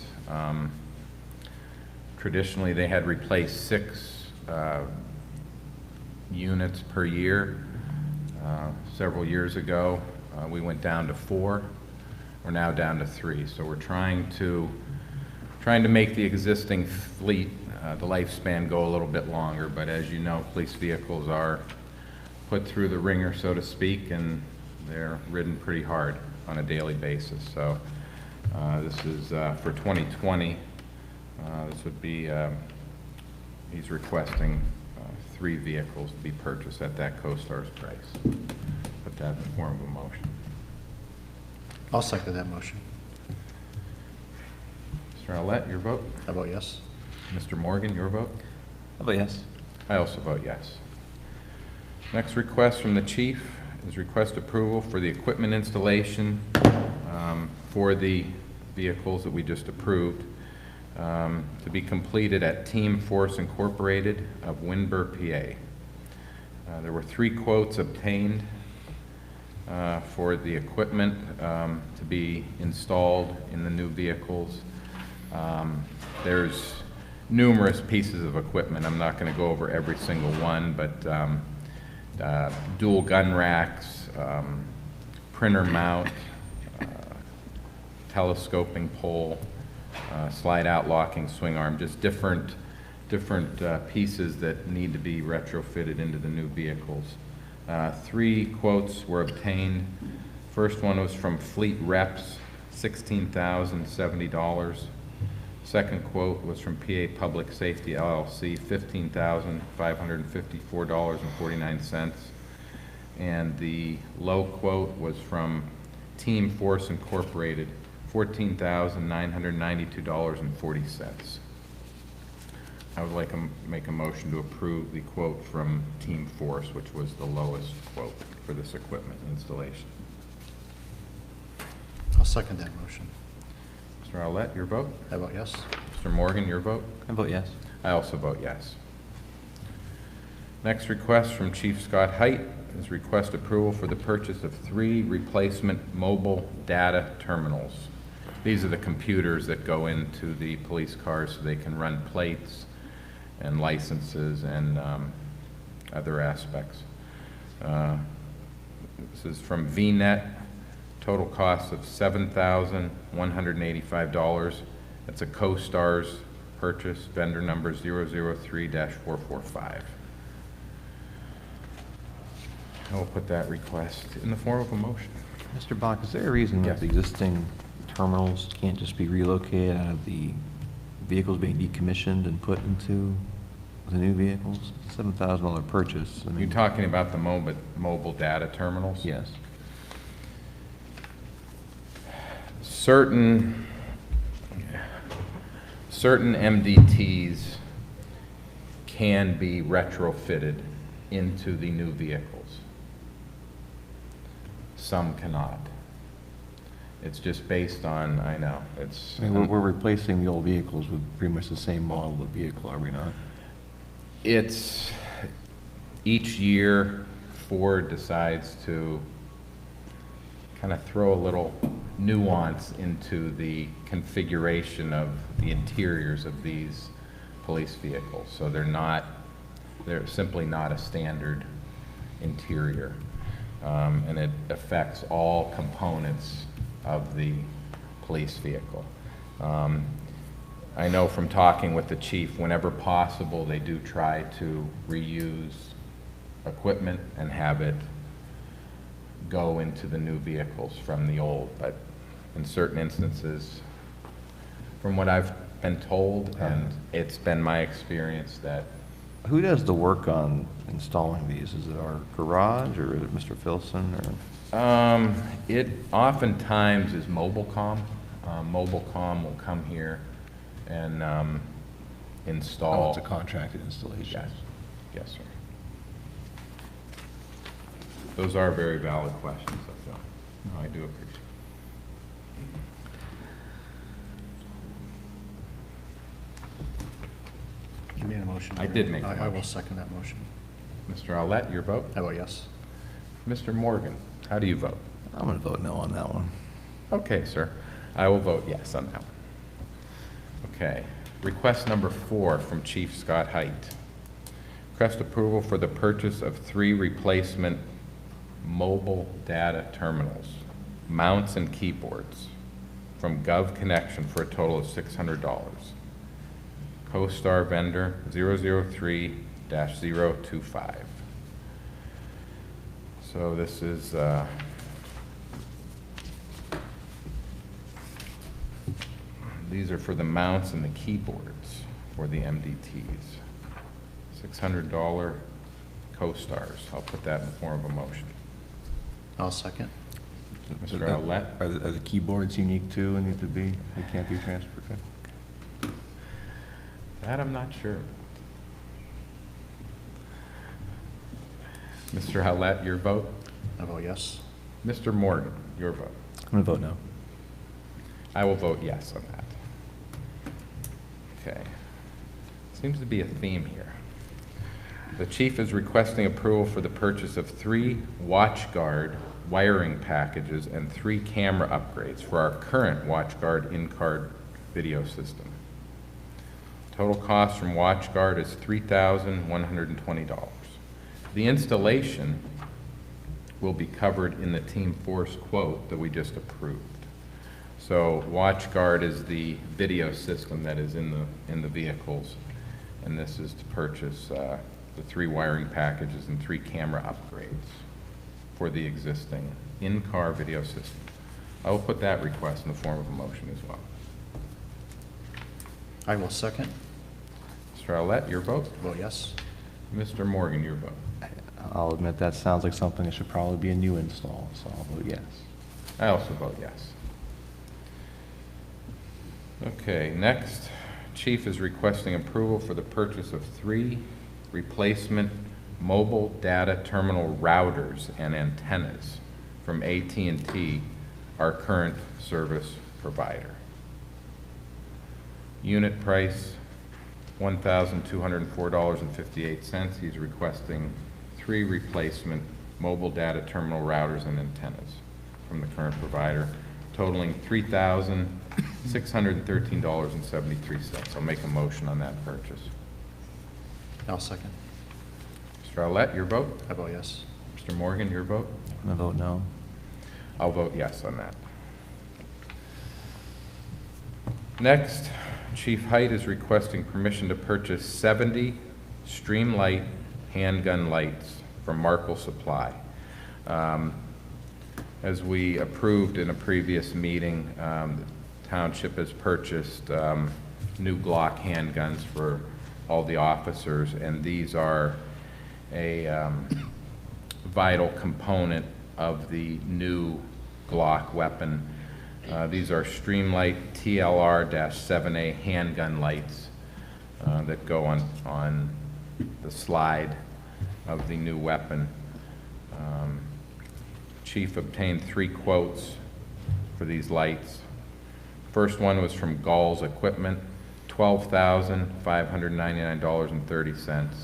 traditionally they had replaced 6 units per year. Several years ago, we went down to 4. We're now down to 3. So we're trying to make the existing fleet, the lifespan, go a little bit longer. But as you know, police vehicles are put through the ringer, so to speak, and they're ridden pretty hard on a daily basis. So this is for 2020. This would be, he's requesting 3 vehicles to be purchased at that co-star's price. Put that in the form of a motion. I'll second that motion. Mr. Owlett, your vote? I vote yes. Mr. Morgan, your vote? I vote yes. I also vote yes. Next request from the chief is request approval for the equipment installation for the vehicles that we just approved to be completed at Team Force Incorporated of Windber, PA. There were 3 quotes obtained for the equipment to be installed in the new vehicles. There's numerous pieces of equipment. I'm not going to go over every single one, but dual gun racks, printer mount, telescoping pole, slide-out locking swing arm, just different pieces that need to be retrofitted into the new vehicles. 3 quotes were obtained. First one was from Fleet Reps, $16,070. Second quote was from PA Public Safety LLC, $15,554.49. And the low quote was from Team Force Incorporated, $14,992.40. I would like to make a motion to approve the quote from Team Force, which was the lowest quote for this equipment installation. second that motion. Mr. Arlett, your vote? I vote yes. Mr. Morgan, your vote? I vote yes. I also vote yes. Next request from Chief Scott Height is request approval for the purchase of 3 replacement mobile data terminals. These are the computers that go into the police cars so they can run plates and licenses and other aspects. This is from VNet, total cost of $7,185. That's a CoStarz purchase, vendor number 003-445. I will put that request in the form of a motion. Mr. Bach, is there a reason Yes. that the existing terminals can't just be relocated out of the vehicles being decommissioned and put into the new vehicles? It's a $7,000 purchase. I mean, You're talking about the mobile data terminals? Yes. Certain MDTs can be retrofitted into the new vehicles. Some cannot. It's just based on, I know, it's. I mean, we're replacing the old vehicles with pretty much the same model of vehicle, are we not? It's, each year Ford decides to kind of throw a little nuance into the configuration of the interiors of these police vehicles. So they're simply not a standard interior. And it affects all components of the police vehicle. I know from talking with the chief, whenever possible, they do try to reuse equipment and have it go into the new vehicles from the old, but in certain instances, from what I've been told, and it's been my experience that Who does the work on installing these? Is it our garage, or is it Mr. Filson, or? it oftentimes is Mobilecom. Mobilecom will come here and install. Oh, it's a contracted installation. Yes, yes, sir. Those are very valid questions, I feel. No, I do appreciate it. You made a motion. I did make a I will motion. second that motion. Mr. Arlett, your vote? I vote yes. Mr. Morgan, how do you vote? I'm going to vote no on that one. Okay, sir. I will vote yes on that one. Okay. Request number 4 from Chief Scott Height. Request approval for the purchase of 3 replacement mobile data terminals, mounts and keyboards from Gov Connection for a total of $600. CoStar vendor 003-025. So this is these are for the mounts and the keyboards for the MDTs. $600 CoStars. I'll put that in the form of a motion. I'll second. Mr. Arlett? Are the keyboards unique too and need to be, they can't be transferred? That I'm not sure. Mr. Howlett, your vote? I vote yes. Mr. Morgan, your vote? I'm going to vote no. I will vote yes on that. Okay. Seems to be a theme here. The chief is requesting approval for the purchase of 3 WatchGuard wiring packages and 3 camera upgrades for our current WatchGuard in-car video system. Total cost from WatchGuard is $3,120. The installation will be covered in the Team Force quote that we just approved. So WatchGuard is the video system that is in the vehicles, and this is to purchase the 3 wiring packages and 3 camera upgrades for the existing in-car video system. I will put that request in the form of a motion as well. I will second. Mr. Arlett, your vote? Vote yes. Mr. Morgan, your vote? I'll admit that sounds like something that should probably be a new install, so I'll vote yes. I also vote yes. Okay, next, Chief is requesting approval for the purchase of 3 replacement mobile data terminal routers and antennas from AT&T our current service provider. Unit price, $1,204.58. He's requesting 3 replacement mobile data terminal routers and antennas from the current provider, totaling $3,613.73. I'll make a motion on that purchase. I'll second. Mr. Arlett, your vote? I vote yes. Mr. Morgan, your vote? I vote no. I'll vote yes on that. Next, Chief Height is requesting permission to purchase 70 Streamlight handgun lights from Markle Supply. As we approved in a previous meeting, the township has purchased new Glock handguns for all the officers, and these are a vital component of the new Glock weapon. These are Streamlight TLR-7A handgun lights that go on the slide of the new weapon. Chief obtained 3 quotes for these lights. First one was from Gall's Equipment, $12,599.30.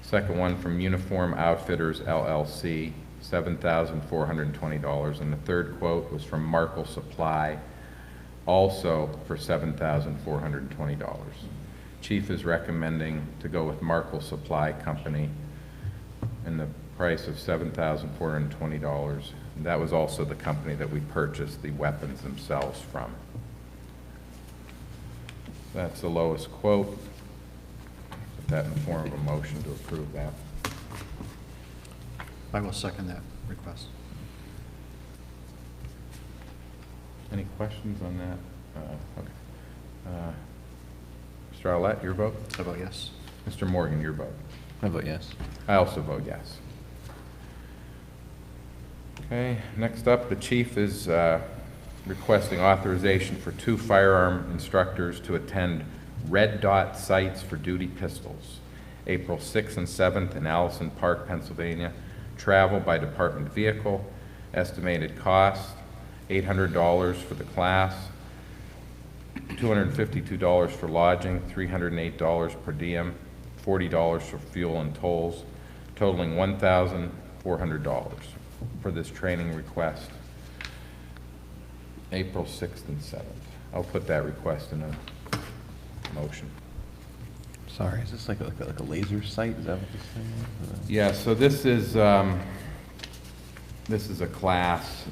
Second one from Uniform Outfitters LLC, $7,420. And the third quote was from Markle Supply, also for $7,420. Chief is recommending to go with Markle Supply Company in the price of $7,420. That was also the company that we purchased the weapons themselves from. That's the lowest quote. Put that in the form of a motion to approve that. I will second that request. Any questions on that? Okay. Mr. Arlett, your vote? I vote yes. Mr. Morgan, your vote? I vote yes. I also vote yes. Okay, next up, the chief is requesting authorization for 2 firearm instructors to attend Red Dot sites for duty pistols, April 6th and 7th in Allison Park, Pennsylvania. Travel by department vehicle. Estimated cost, $800 for the class, $252 for lodging, $308 per diem, $40 for fuel and tolls, totaling $1,400 for this training request, April 6th and 7th. I'll put that request in a motion. Sorry, is this like a laser sight? Is that what this thing is? Yeah, so this is a class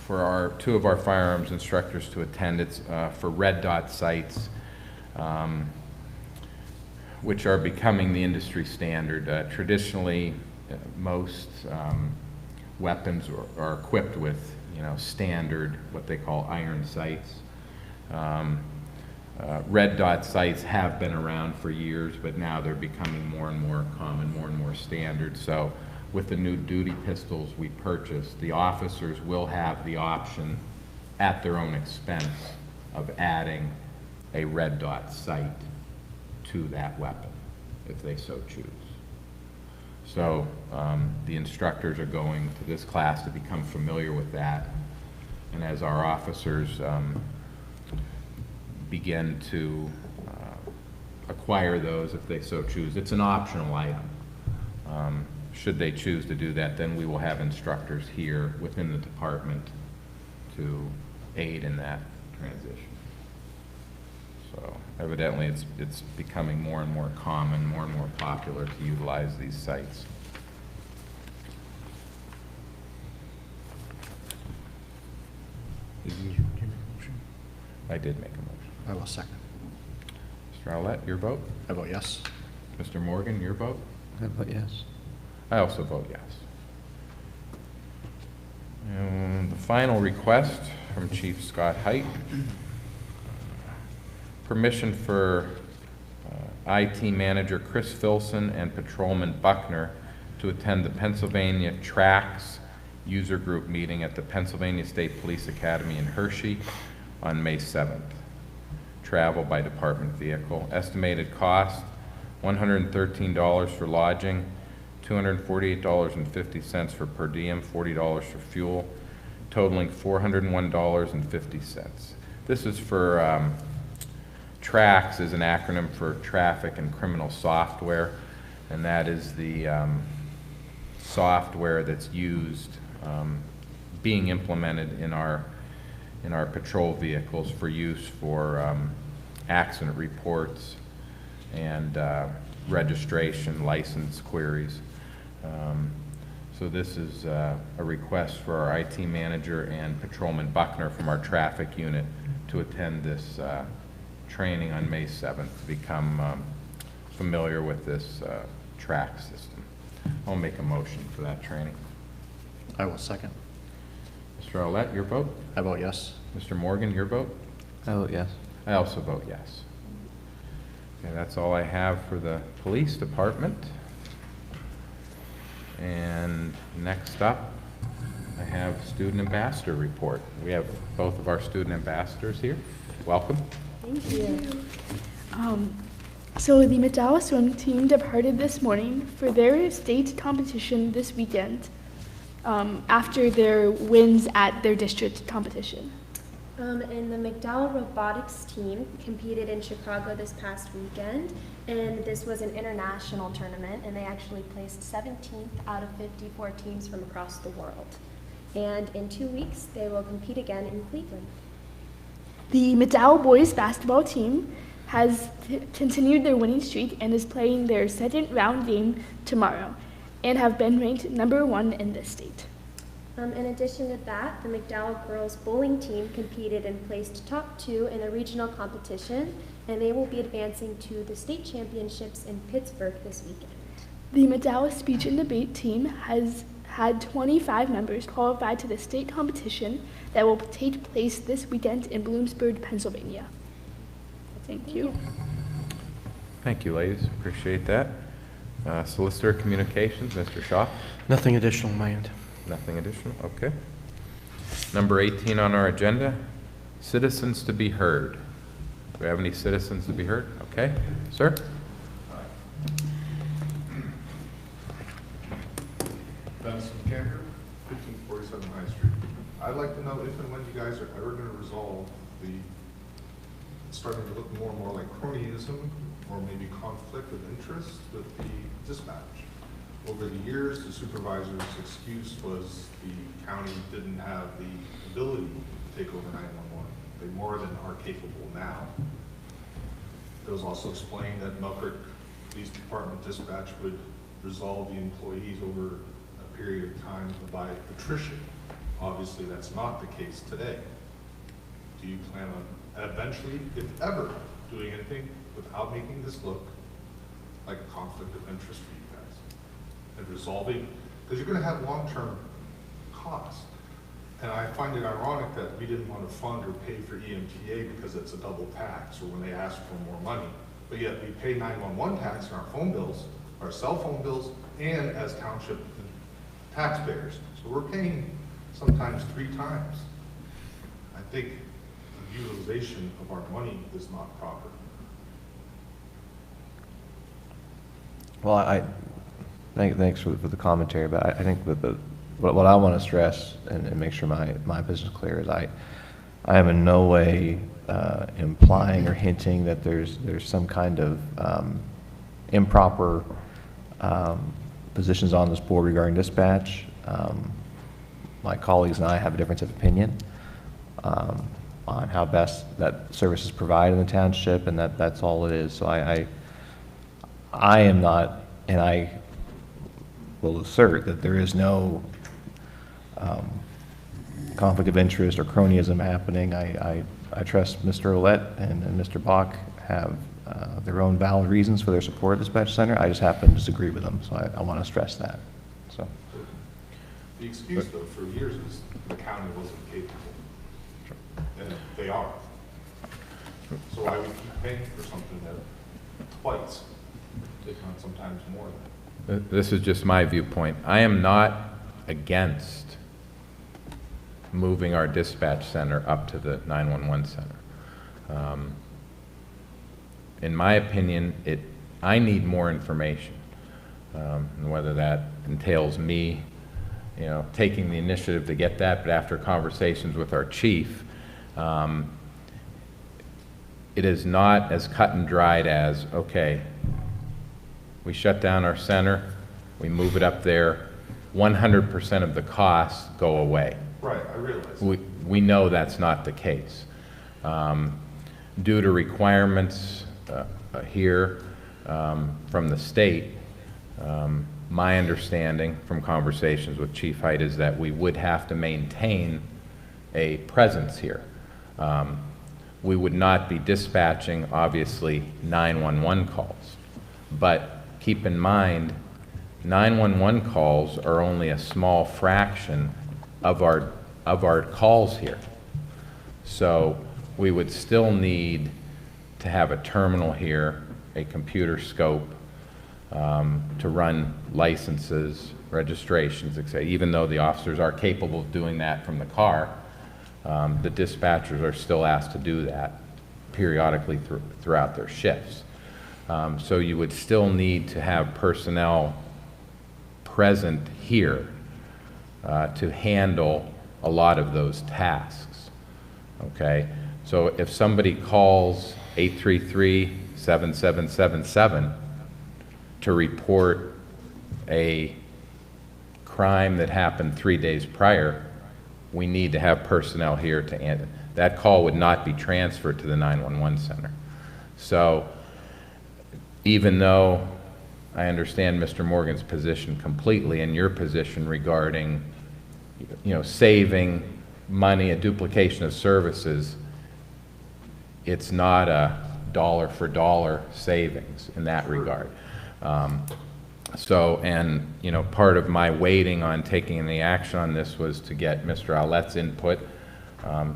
for 2 of our firearms instructors to attend. It's for Red Dot sites, which are becoming the industry standard. Traditionally, most weapons are equipped with, standard, what they call iron sights. Red Dot sights have been around for years, but now they're becoming more and more common, more and more standard. So with the new duty pistols we purchased, the officers will have the option at their own expense of adding a Red Dot sight to that weapon, if they so choose. So the instructors are going to this class to become familiar with that, and as our officers begin to acquire those, if they so choose, it's an optional item. Should they choose to do that, then we will have instructors here within the department to aid in that transition. So evidently it's becoming more and more common, more and more popular to utilize these sites. Did you make a motion? I did make a motion. I will second. Mr. Owlett, your vote? I vote yes. Mr. Morgan, your vote? I vote yes. I also vote yes. And the final request from Chief Scott Height, permission for IT Manager Chris Filson and Patrolman Buckner to attend the Pennsylvania TRAX User Group meeting at the Pennsylvania State Police Academy in Hershey on May 7th. Travel by department vehicle. Estimated cost, $113 for lodging, $248.50 for per diem, $40 for fuel, totaling $401.50. This is for TRACS, is an acronym for Traffic and Criminal Software, and that is the software that's used, being implemented in our patrol vehicles for use for accident reports and registration, license queries. So this is a request for our IT manager and Patrolman Buckner from our traffic unit to attend this training on May 7th to become familiar with this track system. I'll make a motion for that training. I will second. Mr. Olet, your vote? I vote yes. Mr. Morgan, your vote? I vote yes. I also vote yes. Okay, that's all I have for the police department. And next up, I have student ambassador report. We have both of our student ambassadors here. Welcome. Thank you. So the McDowell swim team departed this morning for their state competition this weekend after their wins at their district competition. And the McDowell robotics team competed in Chicago this past weekend, and this was an international tournament, and they actually placed 17th out of 54 teams from across the world. And in 2 weeks, they will compete again in Cleveland. The McDowell boys basketball team has continued their winning streak and is playing their second round game tomorrow and have been ranked #1 in the state. In addition to that, the McDowell girls bowling team competed and placed top 2 in a regional competition, and they will be advancing to the state championships in Pittsburgh this weekend. The McDowell speech and debate team has had 25 members qualified to the state competition that will take place this weekend in Bloomsburg, Pennsylvania. Thank you. Thank you, ladies. Appreciate that. Solicitor Communications, Mr. Shaw. Nothing additional on my end. Nothing additional, okay. Number 18 on our agenda, citizens to be heard. Do we have any citizens to be heard? Okay, sir? Benson Cantor, 1547 High Street. I'd like to know if and when you guys are ever going to resolve the, it's starting to look more and more like cronyism or maybe conflict of interest with the dispatch. Over the years, the supervisor's excuse was the county didn't have the ability to take over 911. They more than are capable now. It was also explained that Millcreek Police Department dispatch would resolve the employees over a period of time by attrition. Obviously, that's not the case today. Do you plan on eventually, if ever, doing anything without making this look like a conflict of interest for you guys? And resolving, because you're going to have long-term costs. And I find it ironic that we didn't want to fund or pay for EMTA because it's a double tax, or when they ask for more money. But yet we pay 911 tax on our phone bills, our cell phone bills, and as township taxpayers. So we're paying sometimes 3 times. I think the utilization of our money is not proper. Well, thanks for the commentary, but I think that what I want to stress and make sure my position is clear is I am in no way implying or hinting that there's some kind of improper positions on this board regarding dispatch. My colleagues and I have a difference of opinion on how best that service is provided in the township, and that's all it is. So I am not, and I will assert that there is no conflict of interest or cronyism happening. I trust Mr. Ouellette and Mr. Bach have their own valid reasons for their support of the dispatch center. I just happen to disagree with them, so I want to stress that. So The excuse, though, for years is the county wasn't capable. And they are. So why would we keep paying for something that twice, if not sometimes more than? This is just my viewpoint. I am not against moving our dispatch center up to the 911 center. In my opinion, I need more information. and whether that entails me, taking the initiative to get that, but after conversations with our chief, it is not as cut and dried as, okay, we shut down our center, we move it up there, 100% of the costs go away. Right, I realize. We know that's not the case. Due to requirements here from the state, my understanding from conversations with Chief Height is that we would have to maintain a presence here. We would not be dispatching, obviously, 911 calls. But keep in mind, 911 calls are only a small fraction of our calls here. So we would still need to have a terminal here, a computer scope, to run licenses, registrations, etc. Even though the officers are capable of doing that from the car, the dispatchers are still asked to do that periodically throughout their shifts. So you would still need to have personnel present here to handle a lot of those tasks, okay? So if somebody calls 833-7777 to report a crime that happened 3 days prior, we need to have personnel here to answer. That call would not be transferred to the 911 center. So even though I understand Mr. Morgan's position completely and your position regarding, saving money, a duplication of services, it's not a dollar for dollar savings in that regard. Part of my waiting on taking any action on this was to get Mr. Aulette's input,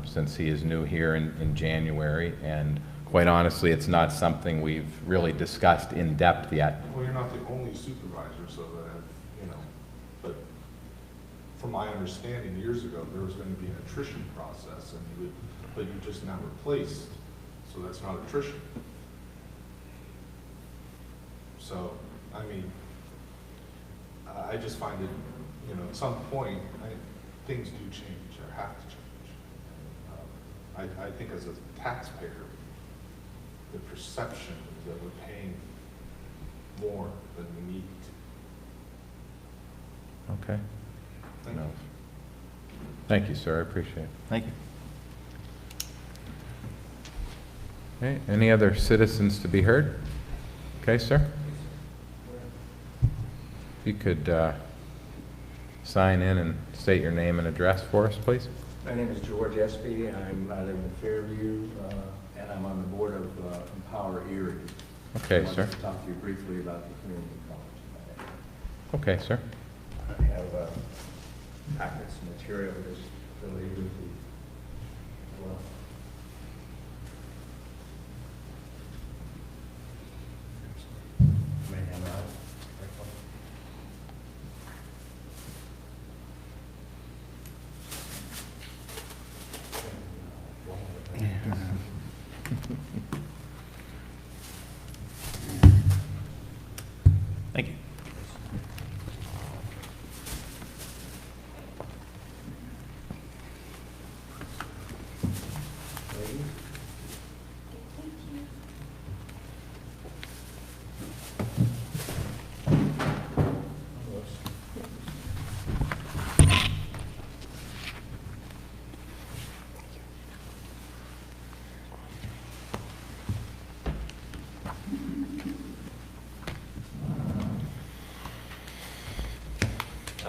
since he is new here in January, and quite honestly, it's not something we've really discussed in depth yet. Well, you're not the only supervisor, so that, but from my understanding, years ago, there was going to be an attrition process, but you just now replaced, so that's not attrition. So, I just find it, at some point, things do change or have to change. I think as a taxpayer, the perception is that we're paying more than we need to. Okay. Thank you. Thank you, sir. I appreciate it. Thank you. Okay. Any other citizens to be heard? Okay, sir. If you could sign in and state your name and address for us, please. My name is George Espy. I live in Fairview, and I'm on the board of Empower Erie. Okay, I wanted sir. to talk to you briefly about the community college. Okay, sir. I have packets and material that's related with the, well, may hand out. Thank you.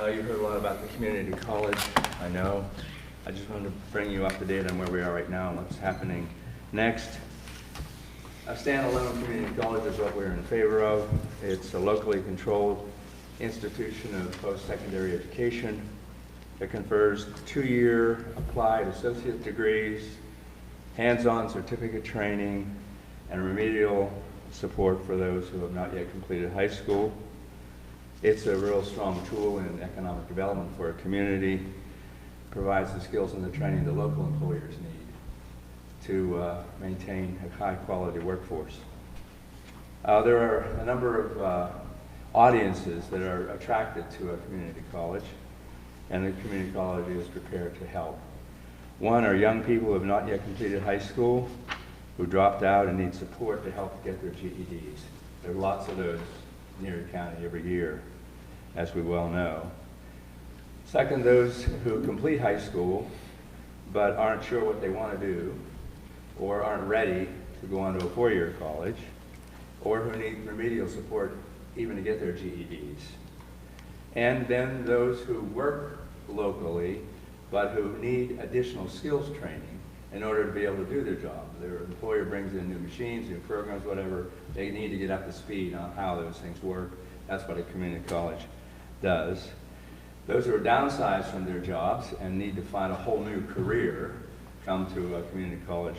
You heard a lot about the community college, I know. I just wanted to bring you up to date on where we are right now and what's happening next. A standalone community college is what we're in favor of. It's a locally controlled institution of post-secondary education that confers 2-year applied associate degrees, hands-on certificate training, and remedial support for those who have not yet completed high school. It's a real strong tool in economic development for a community, provides the skills and the training the local employers need to maintain a high-quality workforce. There are a number of audiences that are attracted to a community college, and the community college is prepared to help. One are young people who have not yet completed high school, who dropped out and need support to help get their GEDs. There are lots of those in Erie County every year, as we well know. Second, those who complete high school but aren't sure what they want to do, or aren't ready to go on to a four-year college, or who need remedial support even to get their GEDs. And then those who work locally but who need additional skills training in order to be able to do their job. Their employer brings in new machines, new programs, whatever. They need to get up to speed on how those things work. That's what a community college does. Those who are downsized from their jobs and need to find a whole new career come to a community college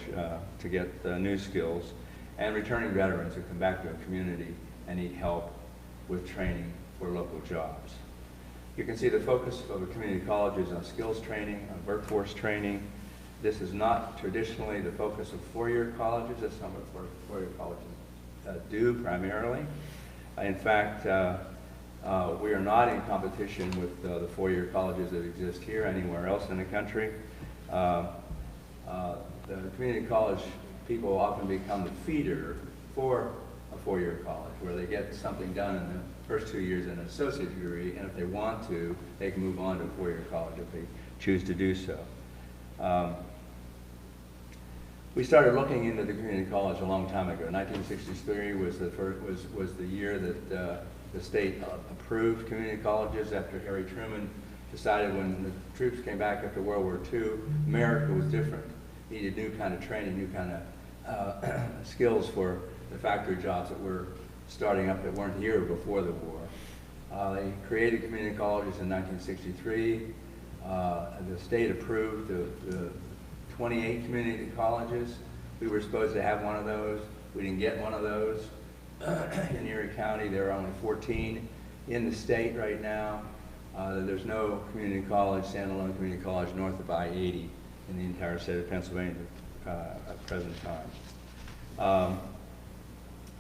to get new skills. And returning veterans who come back to a community and need help with training for local jobs. You can see the focus of a community college is on skills training, on workforce training. This is not traditionally the focus of four-year colleges. That's not what four-year colleges do primarily. In fact, we are not in competition with the four-year colleges that exist here anywhere else in the country. The community college people often become the feeder for a four-year college, where they get something done in the first 2 years in an associate degree, and if they want to, they can move on to a four-year college if they choose to do so. We started looking into the community college a long time ago. 1963 was the year that the state approved community colleges after Harry Truman decided when the troops came back after World War II, America was different. Needed new kind of training, new kind of skills for the factory jobs that were starting up that weren't here before the war. They created community colleges in 1963. The state approved the 28 community colleges. We were supposed to have one of those. We didn't get one of those. In Erie County, there are only 14 in the state right now. There's no community college, standalone community college north of I-80 in the entire state of Pennsylvania at the present time.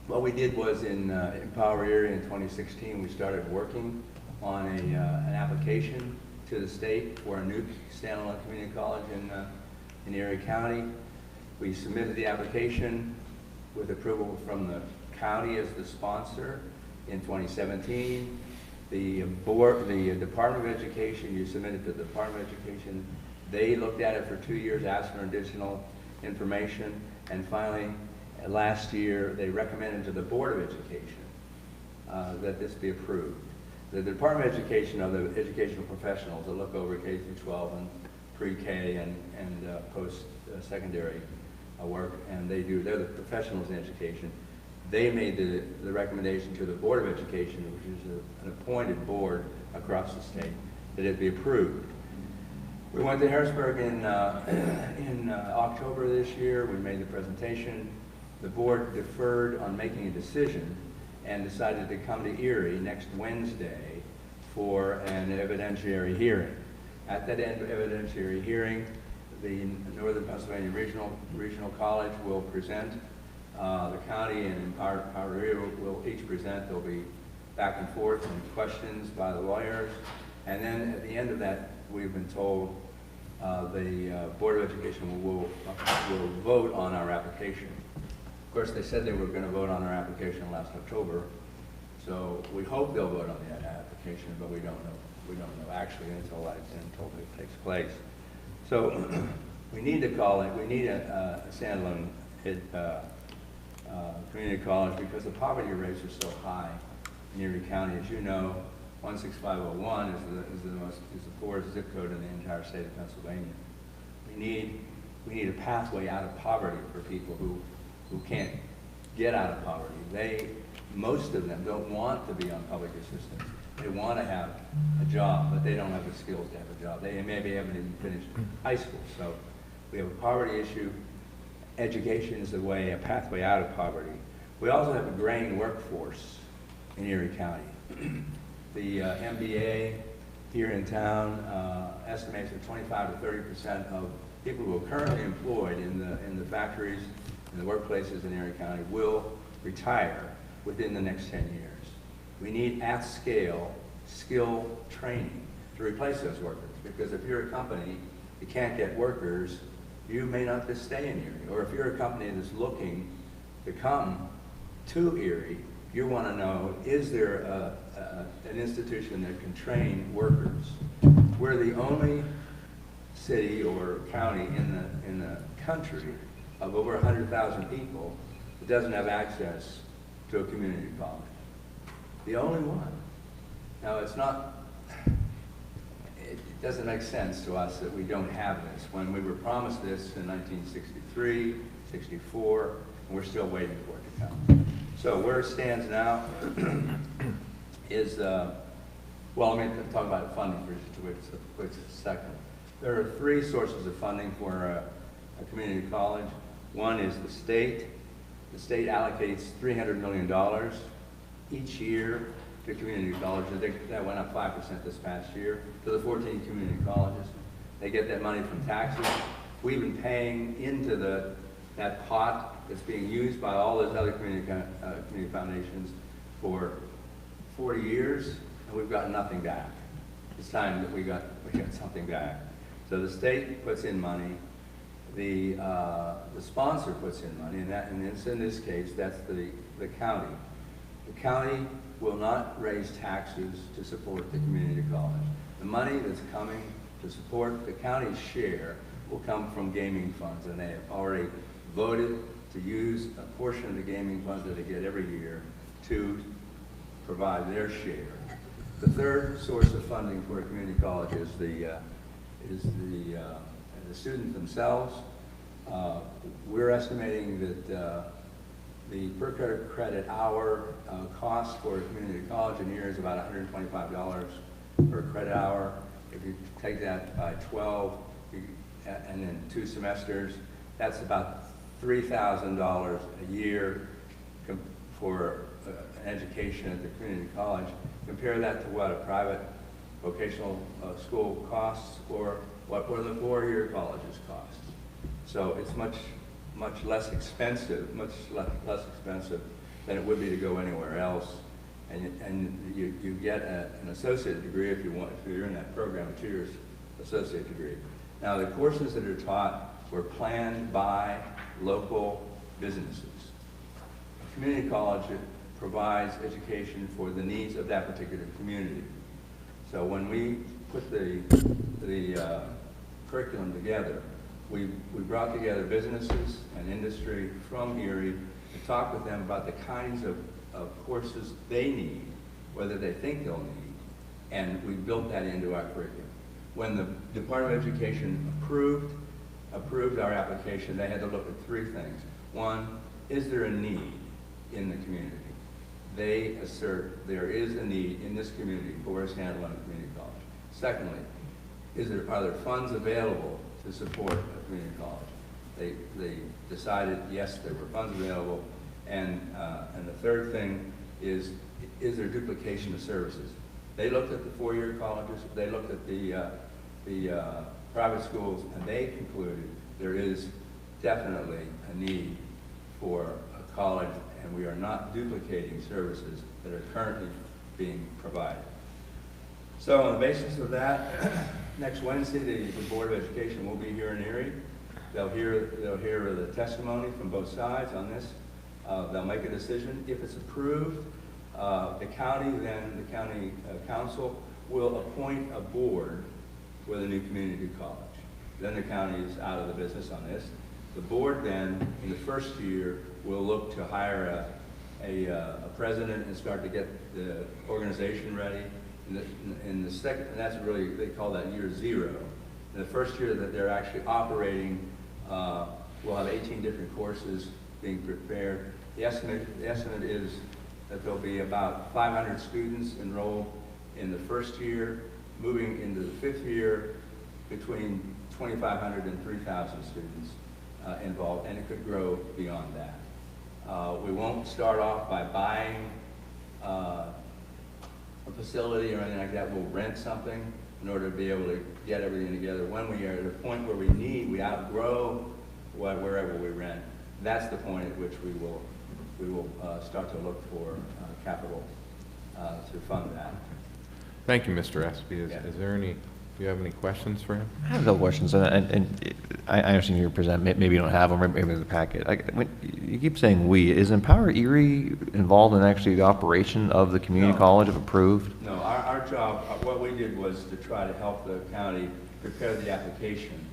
What we did was in Empower Erie in 2016, we started working on an application to the state for a new standalone community college in Erie County. We submitted the application with approval from the county as the sponsor in 2017. The Department of Education, you submitted to the Department of Education. They looked at it for 2 years, asked for additional information, and finally, last year, they recommended to the Board of Education that this be approved. The Department of Education are the educational professionals that look over K through 12 and pre-K and post-secondary work, and they're the professionals in education. They made the recommendation to the Board of Education, which is an appointed board across the state, that it be approved. We went to Harrisburg in October this year. We made the presentation. The board deferred on making a decision and decided to come to Erie next Wednesday for an evidentiary hearing. At that evidentiary hearing, the Northern Pennsylvania Regional College will present. The county and Empower Erie will each present. There'll be back and forth and questions by the lawyers. And then at the end of that, we've been told the Board of Education will vote on our application. Of course, they said they were going to vote on our application last October, so we hope they'll vote on that application, but we don't know. We don't know actually until it takes place. So we need to call it. We need a standalone community college because the poverty rates are so high in Erie County. As you know, 16501 is the poorest zip code in the entire state of Pennsylvania. We need a pathway out of poverty for people who can't get out of poverty. Most of them don't want to be on public assistance. They want to have a job, but they don't have the skills to have a job. They maybe haven't even finished high school. So we have a poverty issue. Education is a pathway out of poverty. We also have a graying workforce in Erie County. The MBA here in town estimates that 25 to 30% of people who are currently employed in the factories, in the workplaces in Erie County will retire within the next 10 years. We need at-scale skill training to replace those workers, because if you're a company, you can't get workers, you may not just stay in Erie. Or if you're a company that's looking to come to Erie, you want to know, is there an institution that can train workers? We're the only city or county in the country of over 100,000 people that doesn't have access to a community college. The only one. Now, it doesn't make sense to us that we don't have this when we were promised this in 1963, 64, and we're still waiting for it to come. So where it stands now is, well, let me talk about funding for just a quick second. There are three sources of funding for a community college. One is the state. The state allocates $300 million each year to community colleges. That went up 5% this past year to the 14 community colleges. They get that money from taxes. We've been paying into that pot that's being used by all those other community foundations for 40 years, and we've gotten nothing back. It's time that we got something back. So the state puts in money, the sponsor puts in money, and in this case, that's the county. The county will not raise taxes to support the community college. The money that's coming to support the county's share will come from gaming funds, and they have already voted to use a portion of the gaming funds that they get every year to provide their share. The third source of funding for a community college is the students themselves. We're estimating that the per credit hour cost for a community college in here is about $125 per credit hour. If you take that by 12 and then 2 semesters, that's about $3,000 a year for an education at the community college. Compare that to what a private vocational school costs, or what the 4-year colleges cost. So it's much less expensive, than it would be to go anywhere else. And you get an associate degree if you're in that program, a 2-year associate degree. Now, the courses that are taught were planned by local businesses. A community college provides education for the needs of that particular community. So when we put the curriculum together, we brought together businesses and industry from Erie to talk with them about the kinds of courses they need, whether they think they'll need, and we built that into our curriculum. When the Department of Education approved our application, they had to look at 3 things. One, is there a need in the community? They assert there is a need in this community for a standalone community college. Secondly, are there funds available to support a community college? They decided yes, there were funds available, and the third thing is there duplication of services? They looked at the 4-year colleges, they looked at the private schools, and they concluded there is definitely a need for a college, and we are not duplicating services that are currently being provided. So on the basis of that, next Wednesday, the Board of Education will be here in Erie. They'll hear the testimony from both sides on this. They'll make a decision. If it's approved, the county council will appoint a board with a new community college. Then the county is out of the business on this. The board then, in the first year, will look to hire a president and start to get the organization ready. In the second, and that's really, they call that year 0. In the first year that they're actually operating, we'll have 18 different courses being prepared. The estimate is that there'll be about 500 students enrolled in the first year, moving into the 5th year, between 2,500 and 3,000 students involved, and it could grow beyond that. We won't start off by buying a facility or anything like that. We'll rent something in order to be able to get everything together. When we are at a point where we outgrow wherever we rent, that's the point at which we will start to look for capital to fund that. Thank you, Mr. Espy. Yeah. Is there any, do you have any questions for him? I have a couple questions, and I understand you present, maybe you don't have them, maybe in the packet. You keep saying "we." Is Empower Erie involved in actually the operation of the community No. college if approved? No, our job, what we did was to try to help the county prepare the application.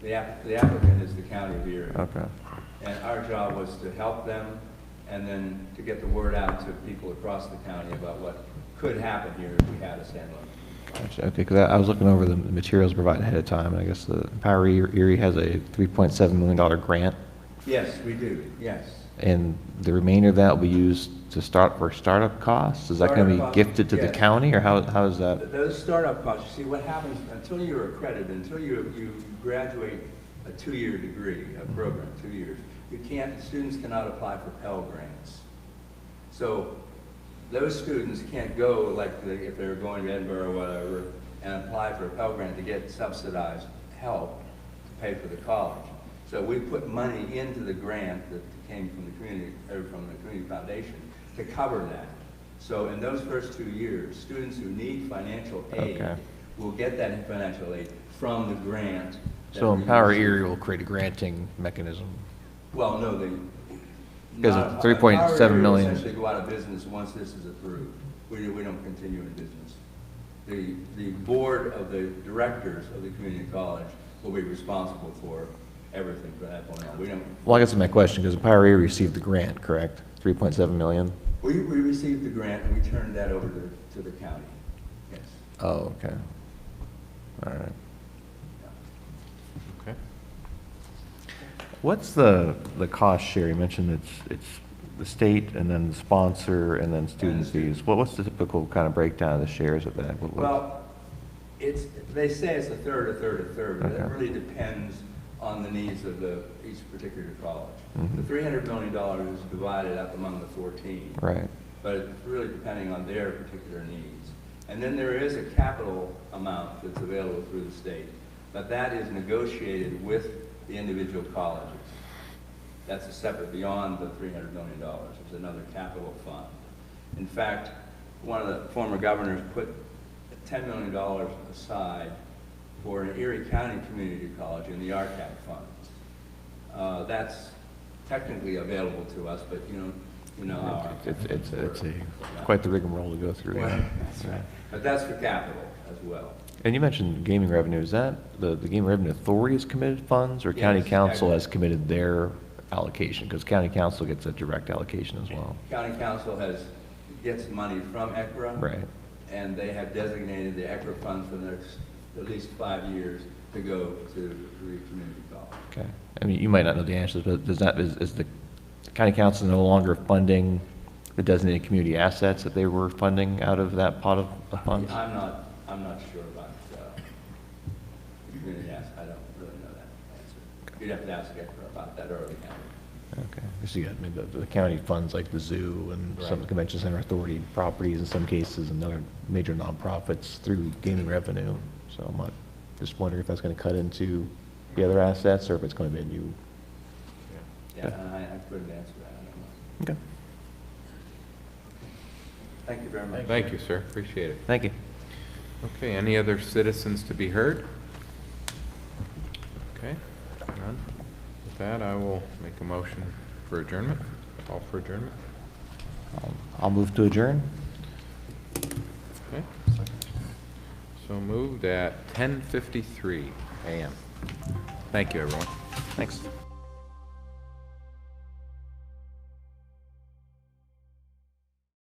The applicant is the county of Erie. Okay. And our job was to help them and then to get the word out to people across the county about what could happen here if we had a standalone. Gotcha. Okay, because I was looking over the materials provided ahead of time, and I guess the Empower Erie has a $3.7 million grant, Yes, we do, yes. and the remainder of that will be used to for startup costs? Is that going to Startup be costs, gifted to the yes. county, or how is that? Those startup costs, you see, what happens, until you're accredited, until you graduate a 2-year degree, a program, 2 years, students cannot apply for Pell Grants. So those students can't go, like if they're going to Edinburgh or whatever, and apply for a Pell Grant to get subsidized help to pay for the college. So we put money into the grant that came from the community foundation to cover that. So in those first 2 years, students who need financial aid Okay. will get that financial aid from the grant. that So we Empower use. Erie will create a granting mechanism? Well, no, they. Because not- it's 3.7 Empower million. will essentially go out of business once this is approved. We don't continue in business. The board of the directors of the community college will be responsible for everything from that point on. We don't, Well, I guess that's my question, because Empower Erie received the grant, correct? 3.7 million? we received the grant and we turned that over to the county. Yes. Oh, okay. All right. Okay. What's the cost share? You mentioned it's the state and then the sponsor and then student fees. What's the typical kind of breakdown of the shares of that? Well, they say it's a third, but it Okay. really depends on the needs of each particular college. Mhm. The $300 million is divided up among the 14. Right. But it's really depending on their particular needs. And then there is a capital amount that's available through the state, but that is negotiated with the individual colleges. That's a separate, beyond the $300 million. There's another capital fund. In fact, one of the former governors put $10 million aside for an Erie County Community College in the RCAP funds. That's technically available to us, but you know how It's quite the rigmarole to go through. Well, Yeah. that's right. But that's for capital as well. And you mentioned gaming revenue. Is that the Gaming Revenue Authority has committed funds, or county Yes, council actually. has committed their allocation? Because county council gets a direct allocation as well. County council gets money from ECRA. Right. And they have designated the ECRA funds for the next at least 5 years to go to the community college. Okay. I mean, you might not know the answers, but is the county council no longer funding the designated community assets that they were funding out of that pot of funds? I'm not sure about the community assets. I don't really know that answer. You'd have to ask ECRA about that, or the county. Okay. So you got, I mean, the county funds like the zoo and some Right. convention center authority properties in some cases, and other major nonprofits through gaming revenue. So I'm just wondering if that's going to cut into the other assets, or if it's going to be a new. Yeah, I couldn't answer that. I don't know. Okay. Thank you very much. Thank you, sir. Appreciate it. Thank you. Okay, any other citizens to be heard? Okay, none. With that, I will make a motion for adjournment. Call for adjournment. I'll move to adjourn. Okay. So moved at 10:53 a.m. Thank you, everyone. Thanks.